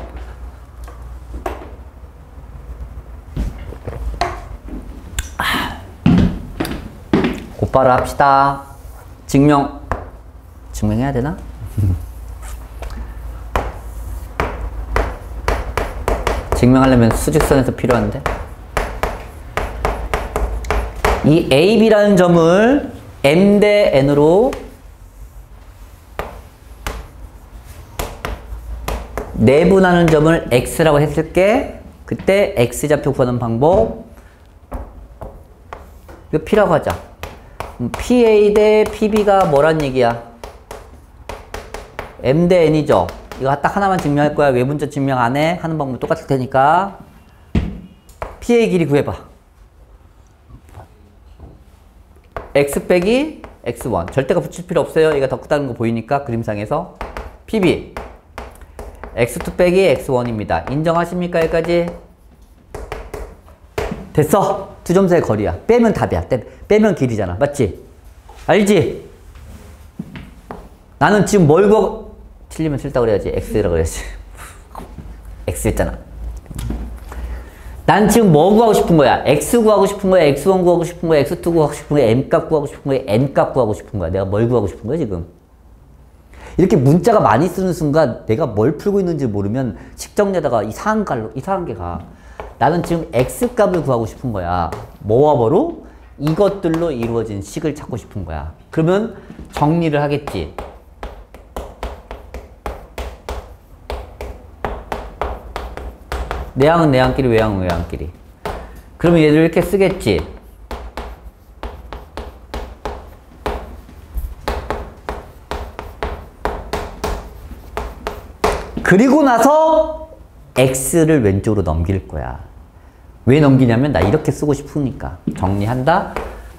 곧바로 합시다. 증명해야 되나? 증명하려면 수직선에서 필요한데. 이 A, B라는 점을 M 대 N으로 내분하는 점을 X라고 했을 때 그때 X좌표 구하는 방법 이거 P라고 하자. PA 대 PB가 뭐란 얘기야? M 대 N이죠. 이거 딱 하나만 증명할 거야. 외분점 증명 안 해. 하는 방법 똑같을 테니까 PA 길이 구해봐. X 빼기 X1. 절대가 붙일 필요 없어요. 얘가 더 크다는 거 보이니까 그림상에서. PB X2 빼기 X1입니다. 인정하십니까? 여기까지? 됐어. 두 점 사이 거리야. 빼면 답이야. 빼면 길이잖아. 맞지? 알지? 나는 지금 뭘 구하고 틀리면 틀다 그래야지. X라 그래야지. X 했잖아. 난 지금 뭐 구하고 싶은 거야? X 구하고 싶은 거야? X1 구하고 싶은 거야? X2 구하고 싶은 거야? M값 구하고 싶은 거야? N값 구하고 싶은 거야? 내가 뭘 구하고 싶은 거야 지금? 이렇게 문자가 많이 쓰는 순간 내가 뭘 풀고 있는지 모르면 식정리하다가 이상한 게 가. 나는 지금 X값을 구하고 싶은 거야. 뭐와 뭐로? 이것들로 이루어진 식을 찾고 싶은 거야. 그러면 정리를 하겠지. 내항은 내항끼리, 외항은 외항끼리. 그러면 얘들 이렇게 쓰겠지. 그리고 나서 X를 왼쪽으로 넘길 거야. 왜 넘기냐면 나 이렇게 쓰고 싶으니까. 정리한다.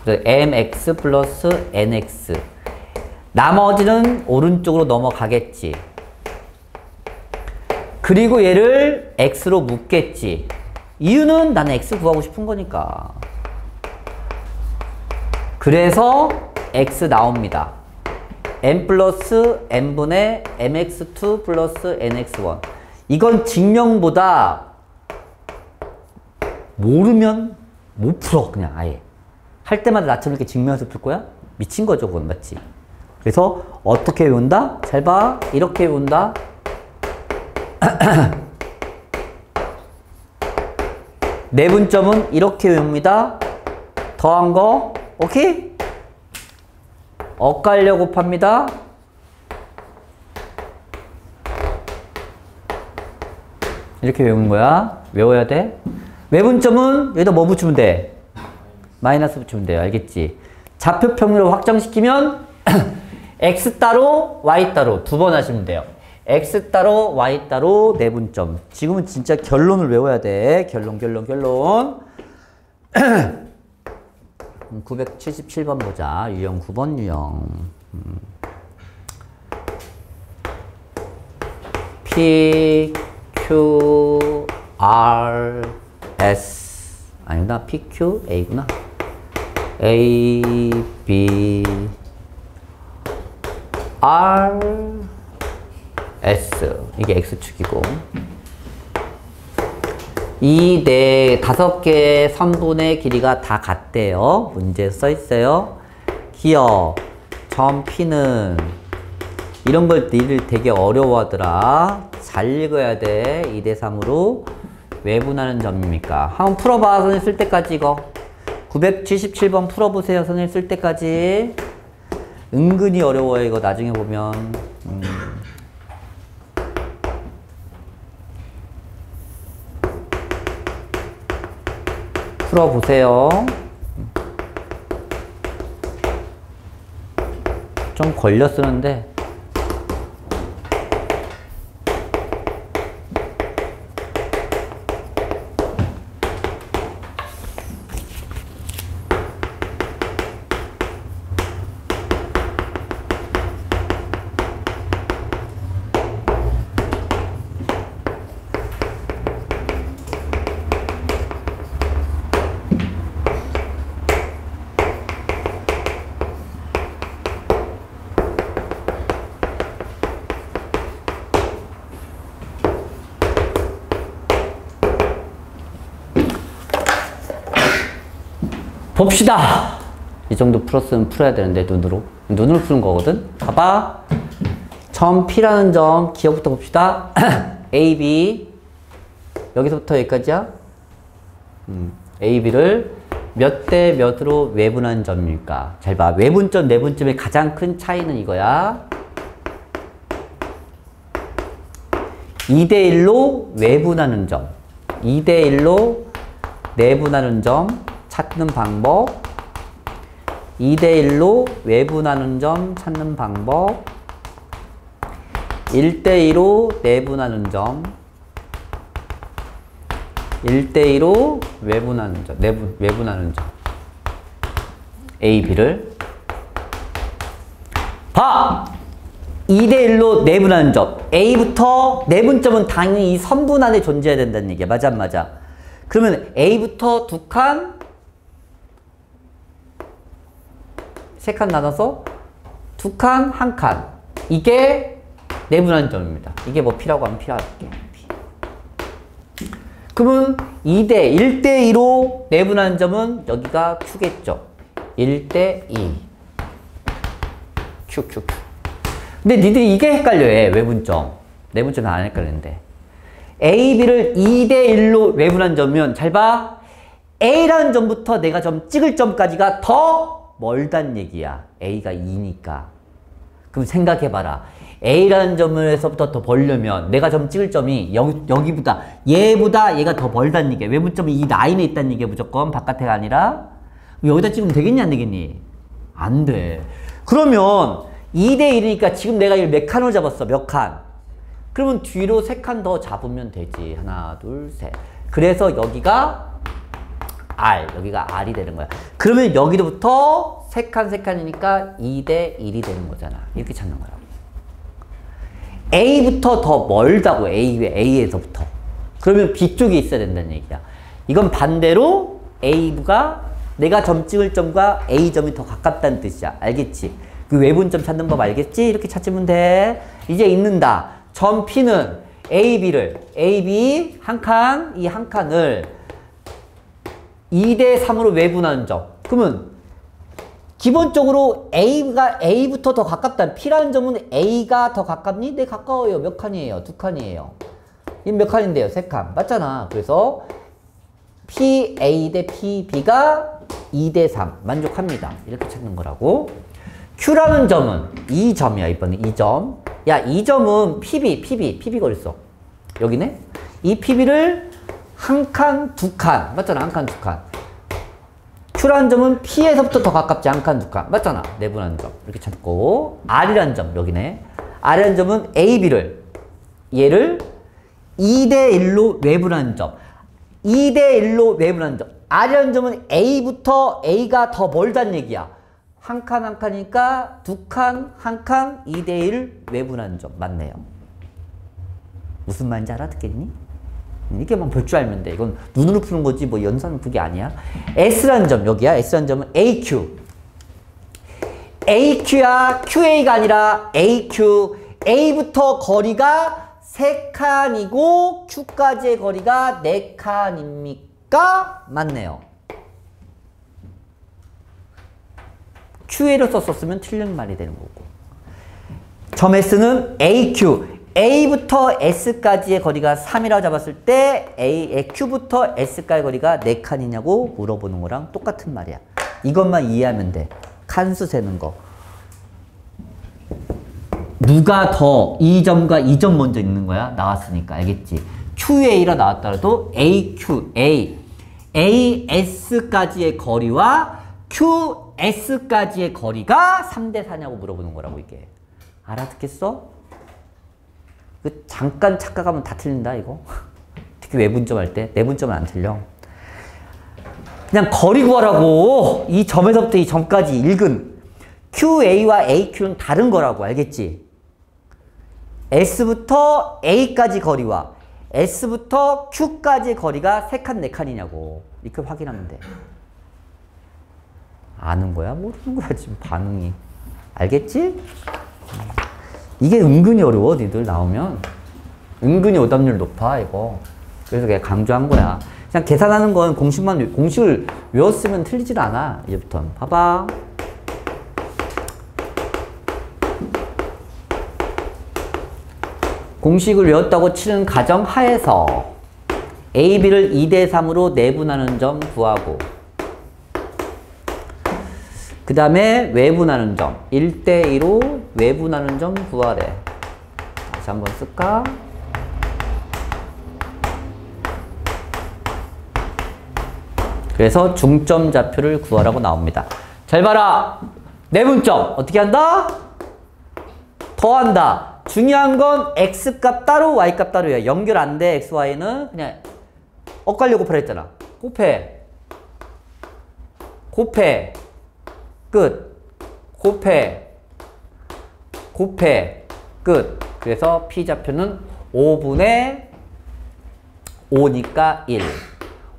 mx 플러스 nx. 나머지는 오른쪽으로 넘어가겠지. 그리고 얘를 x로 묶겠지. 이유는 나는 x 구하고 싶은 거니까. 그래서 x 나옵니다. n 플러스 n분의 mx2 플러스 nx1. 이건 증명보다 모르면 못 풀어. 그냥 아예. 할 때마다 나처럼 이렇게 증명해서 풀 거야? 미친 거죠 그건. 맞지? 그래서 어떻게 외운다? 잘 봐. 이렇게 외운다. 내분점은 이렇게 외웁니다. 더한 거 오케이? 엇갈려 곱합니다. 이렇게 외우는 거야. 외워야 돼. 외분점은 여기다 뭐 붙이면 돼? 마이너스 붙이면 돼요. 알겠지? 좌표평면을 확정시키면 x 따로 y 따로 두 번 하시면 돼요. x 따로 y 따로 내분점. 지금은 진짜 결론을 외워야 돼. 결론. 977번 보자. 유형 9번 유형. P, Q, R, S. 아니다. P, Q, A구나. A, B, R, S. 이게 X축이고. 이 네, 5개의 선분의 길이가 다 같대요. 문제에 써 있어요. 기억, 점 P는 이런 걸 니들 되게 어려워하더라. 잘 읽어야 돼. 2대 3으로 외분하는 점입니까? 한번 풀어봐. 선생님 쓸 때까지 이거. 977번 풀어보세요. 선생님 쓸 때까지. 은근히 어려워요. 이거 나중에 보면. 풀어보세요. 좀 걸려 쓰는데 봅시다. 이 정도 풀었으면 풀어야 되는데 눈으로 푸는 거거든. 봐봐. 점 P라는 점 기억부터 봅시다. A, B 여기서부터 여기까지야. A, B를 몇 대 몇으로 외분한 점일까? 잘 봐. 외분점, 내분점의 가장 큰 차이는 이거야. 2대1로 외분하는 점, 2대1로 내분하는 점 찾는 방법, 2대1로 외분하는 점 찾는 방법, 1대2로 내분하는 점, 1대2로 외분하는 점, 외분하는 점. A, B를 봐! 2대1로 내분하는 점. A부터 내분점은 당연히 이 선분 안에 존재해야 된다는 얘기야. 맞아, 안 맞아? 그러면 A부터 두 칸, 세 칸 나눠서 두 칸, 한 칸. 이게 내분하는 점입니다. 이게 뭐 P라고 하면 P라고 할게. 그러면 1대2로 내분하는 점은 여기가 Q겠죠. 1대2. Q. 근데 니들이 이게 헷갈려. 외분점. 내분점은 안 헷갈리는데. A, B를 2대1로 외분한 점이면 잘 봐. A라는 점부터 내가 점 찍을 점까지가 더 멀단 얘기야. A가 2니까. 그럼 생각해봐라. A라는 점에서부터 더 벌려면 내가 점 찍을 점이 여기보다 얘보다 얘가 더 멀단 얘기야. 외분점이 이 라인에 있다는 얘기야. 무조건 바깥에가 아니라. 여기다 찍으면 되겠니 안 되겠니? 안 돼. 그러면 2대1이니까 지금 내가 이걸 몇 칸으로 잡았어? 몇 칸? 그러면 뒤로 3칸 더 잡으면 되지. 하나, 둘, 셋. 그래서 여기가 R, 여기가 R이 되는 거야. 그러면 여기로부터 3칸이니까 2대1이 되는 거잖아. 이렇게 찾는 거라고. A부터 더 멀다고. A에서부터. 그러면 B쪽에 있어야 된다는 얘기야. 이건 반대로 A가 내가 점 찍을 점과 A점이 더 가깝다는 뜻이야. 알겠지? 그 외분점 찾는 법 알겠지? 이렇게 찾으면 돼. 이제 있는다. 점 P는 A, B 한 칸, 이 한 칸을 2대3으로 외분하는 점. 그러면 기본적으로 A가 A부터 더 가깝다. P라는 점은 A가 더 가깝니? 네, 가까워요. 몇 칸이에요? 2칸이에요. 이 몇 칸인데요? 3칸. 맞잖아. 그래서 PA 대 PB가 2대3. 만족합니다. 이렇게 찾는 거라고. Q라는 점은 이 점이야. 이번에 이 점. 야, 이 점은 PB가 어딨어? 여기네? 이 PB를 한 칸, 2칸. 맞잖아. 한 칸, 2칸. Q라는 점은 P에서부터 더 가깝지. 한 칸, 2칸. 맞잖아. 내분하는 점. 이렇게 찾고. R이라는 점. 여기네. R이라는 점은 얘를 2대1로 외분하는 점. 2대1로 외분하는 점. R이라는 점은 A부터 A가 더 멀다는 얘기야. 한 칸, 한 칸이니까 2칸, 한 칸, 2대1 외분하는 점. 맞네요. 무슨 말인지 알아듣겠니? 이렇게만 볼 줄 알면 돼. 이건 눈으로 푸는 거지 뭐 연산은 그게 아니야. S라는 점 여기야. S라는 점은 AQ. AQ야. QA가 아니라 AQ. A부터 거리가 3칸이고 Q까지의 거리가 4칸입니까? 맞네요. QA로 썼었으면 틀린 말이 되는 거고. 점 S는 AQ. A부터 S까지의 거리가 3이라고 잡았을 때 Q부터 S까지의 거리가 4칸이냐고 물어보는 거랑 똑같은 말이야. 이것만 이해하면 돼. 칸수 세는 거. 누가 더 이 점과 이 점 먼저 있는 거야? 나왔으니까. 알겠지? QA라 나왔더라도 AS까지의 거리와 S까지의 거리가 3대 4냐고 물어보는 거라고 이게. 알아듣겠어? 그 잠깐 착각하면 다 틀린다 이거. 특히 외분점 할 때. 내분점은 안 틀려. 그냥 거리 구하라고. 이 점에서부터 이 점까지 읽은 QA와 AQ는 다른 거라고. 알겠지? S부터 A까지 거리와 S부터 Q까지의 거리가 3칸, 4칸이냐고. 이렇게 확인하면 돼. 아는 거야? 모르는 거야, 지금 반응이. 알겠지? 이게 은근히 어려워, 니들 나오면. 은근히 오답률 높아, 이거. 그래서 그냥 강조한 거야. 그냥 계산하는 건 공식을 외웠으면 틀리질 않아, 이제부터는. 봐봐. 공식을 외웠다고 치는 가정 하에서 A, B를 2대 3으로 내분하는 점 구하고, 그 다음에 외분하는 점 1대 2로 외분하는 점 구하래. 다시 한번 쓸까? 그래서 중점 좌표를 구하라고 나옵니다. 잘 봐라. 내분점 어떻게 한다? 더한다. 중요한 건 X값 따로 Y값 따로야. 연결 안 돼. X, Y는 그냥 엇갈려 곱하라 했잖아. 곱해. 끝. 곱해. 끝. 그래서 P좌표는 5분의 5니까 1.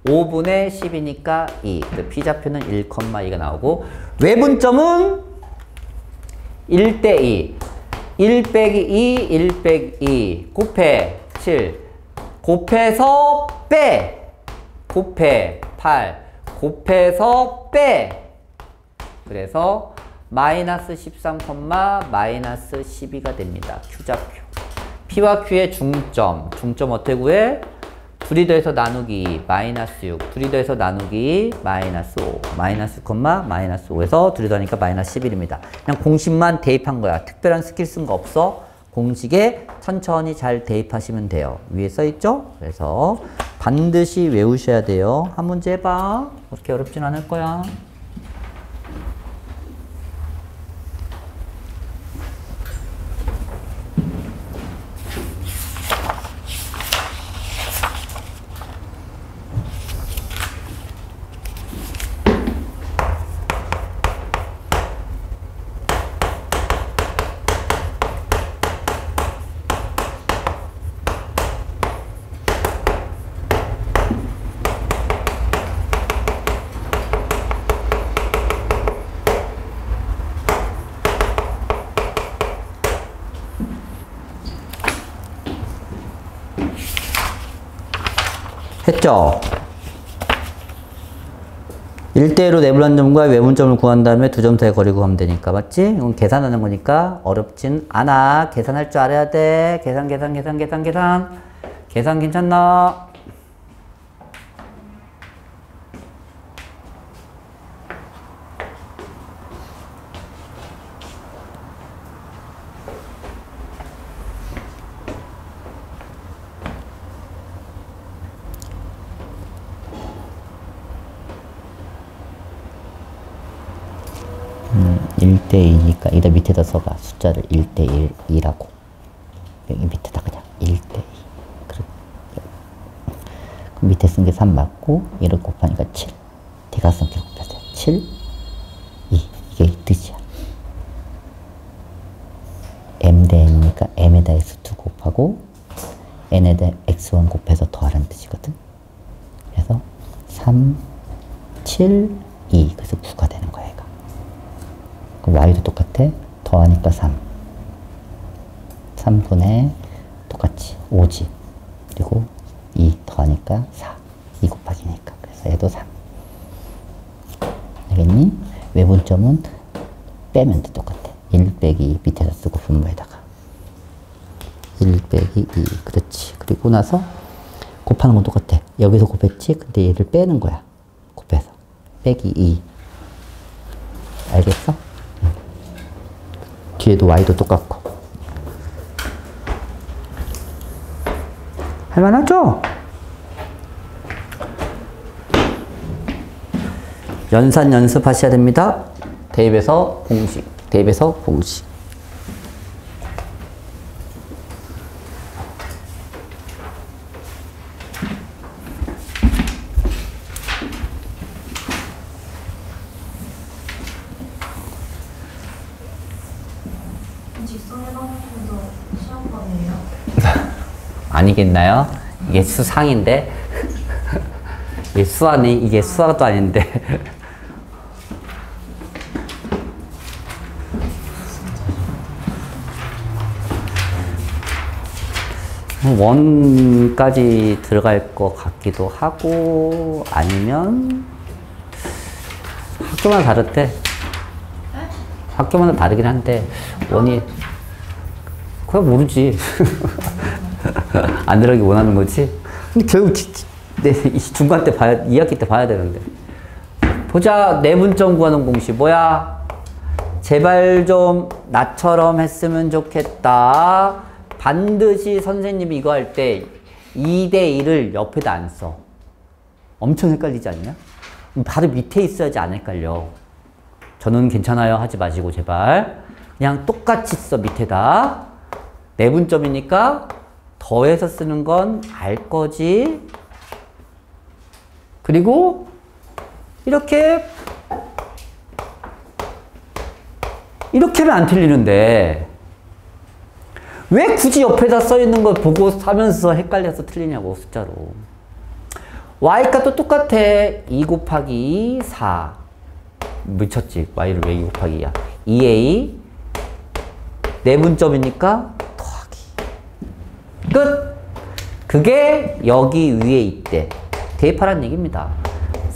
5분의 10이니까 2. P좌표는 1,2가 나오고, 외분점은 1대2. 1 빼기 2, 1 빼기 2. 곱해 7. 곱해서 빼. 곱해 8. 곱해서 빼. 그래서 마이너스 13, 마이너스 12가 됩니다. Q좌표. P와 Q의 중점. 중점 어떻게 구해? 둘이 더해서 나누기 마이너스 6. 둘이 더해서 나누기 마이너스 5. 마이너스 6, 마이너스 5에서 둘이 더하니까 마이너스 11입니다. 그냥 공식만 대입한 거야. 특별한 스킬 쓴 거 없어. 공식에 천천히 잘 대입하시면 돼요. 위에 써있죠? 그래서 반드시 외우셔야 돼요. 한 문제 해봐. 그렇게 어렵진 않을 거야. 했죠? 1대1로 내분한 점과 외분점을 구한 다음에 두 점 사이의 거리 구하면 되니까. 맞지? 이건 계산하는 거니까 어렵진 않아. 계산할 줄 알아야 돼. 계산 괜찮나? 대 2니까 여기다 밑에다 써봐. 숫자를 1대 1이라고. 여기 밑에다 그냥 1대 2. 그럼 밑에 쓴 게 3 맞고 1을 곱하니까 7. 대각선끼리 곱해서 7, 2. 이게 뜻이야. m 대 n이니까 m에다 x2 곱하고 n에다 x1 곱해서 더하라는 뜻이거든. 그래서 3, 7, 2. 그래서 9가 되는 거야, 얘가. 그럼 y도 똑같아. 더하니까 3. 3분의 똑같이 5지. 그리고 2 더하니까 4. 2 곱하기니까. 그래서 얘도 3. 알겠니? 외분점은 빼면 돼. 똑같아. 1 빼기 밑에다 쓰고 분모에다가 1 빼기 2. 그렇지. 그리고 나서 곱하는 건 똑같아. 여기서 곱했지? 근데 얘를 빼는 거야. 곱해서. 빼기 2. 알겠어? 뒤에도 y도 똑같고. 할만하죠? 연산 연습하셔야 됩니다. 대입에서 공식, 대입에서 공식. 직선해방식도 시험관이에요? 아니겠나요? 이게 수상인데? 이게 수아니? 이게 수아도 아닌데. 원까지 들어갈 것 같기도 하고, 아니면, 학교마다 다르대. 학교마다 다르긴 한데, 원이, 그냥 모르지. 안 들어가기 원하는 거지? 근데 결국, 중간 때 봐야, 2학기 때 봐야 되는데. 보자, 내분점 구하는 공식. 뭐야? 제발 좀 나처럼 했으면 좋겠다. 반드시 선생님이 이거 할 때 2대1을 옆에다 안 써. 엄청 헷갈리지 않냐? 바로 밑에 있어야지 안 헷갈려. 저는 괜찮아요 하지 마시고 제발. 그냥 똑같이 써 밑에다. 내분점이니까 더해서 쓰는 건 알 거지. 그리고 이렇게 하면 안 틀리는데 왜 굳이 옆에다 써 있는 걸 보고 하면서 헷갈려서 틀리냐고, 숫자로. y값도 똑같아. 2 곱하기 4. 미쳤지. y를 왜 2 곱하기 2야. 2a 내분점이니까 더하기. 끝. 그게 여기 위에 있대. 대입하라는 얘기입니다.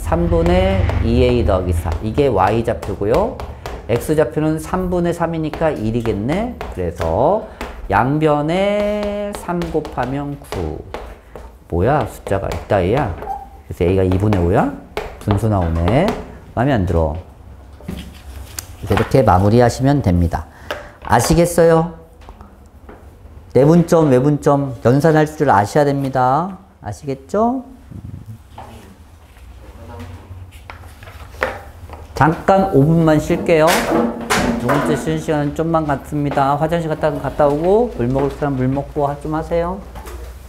3분의 2a 더하기 4. 이게 y좌표고요. x좌표는 3분의 3이니까 1이겠네. 그래서 양변에 3 곱하면 9. 뭐야? 숫자가 이따위야. 그래서 a가 2분의 5야? 분수 나오네. 마음에 안 들어. 그래서 이렇게 마무리하시면 됩니다. 아시겠어요? 내분점, 외분점 연산할 줄 아셔야 됩니다. 아시겠죠? 잠깐 5분만 쉴게요. 두 번째 쉬는 시간은 좀만 갖습니다. 화장실 갔다 오고 물 먹을 사람 물 먹고 좀 하세요.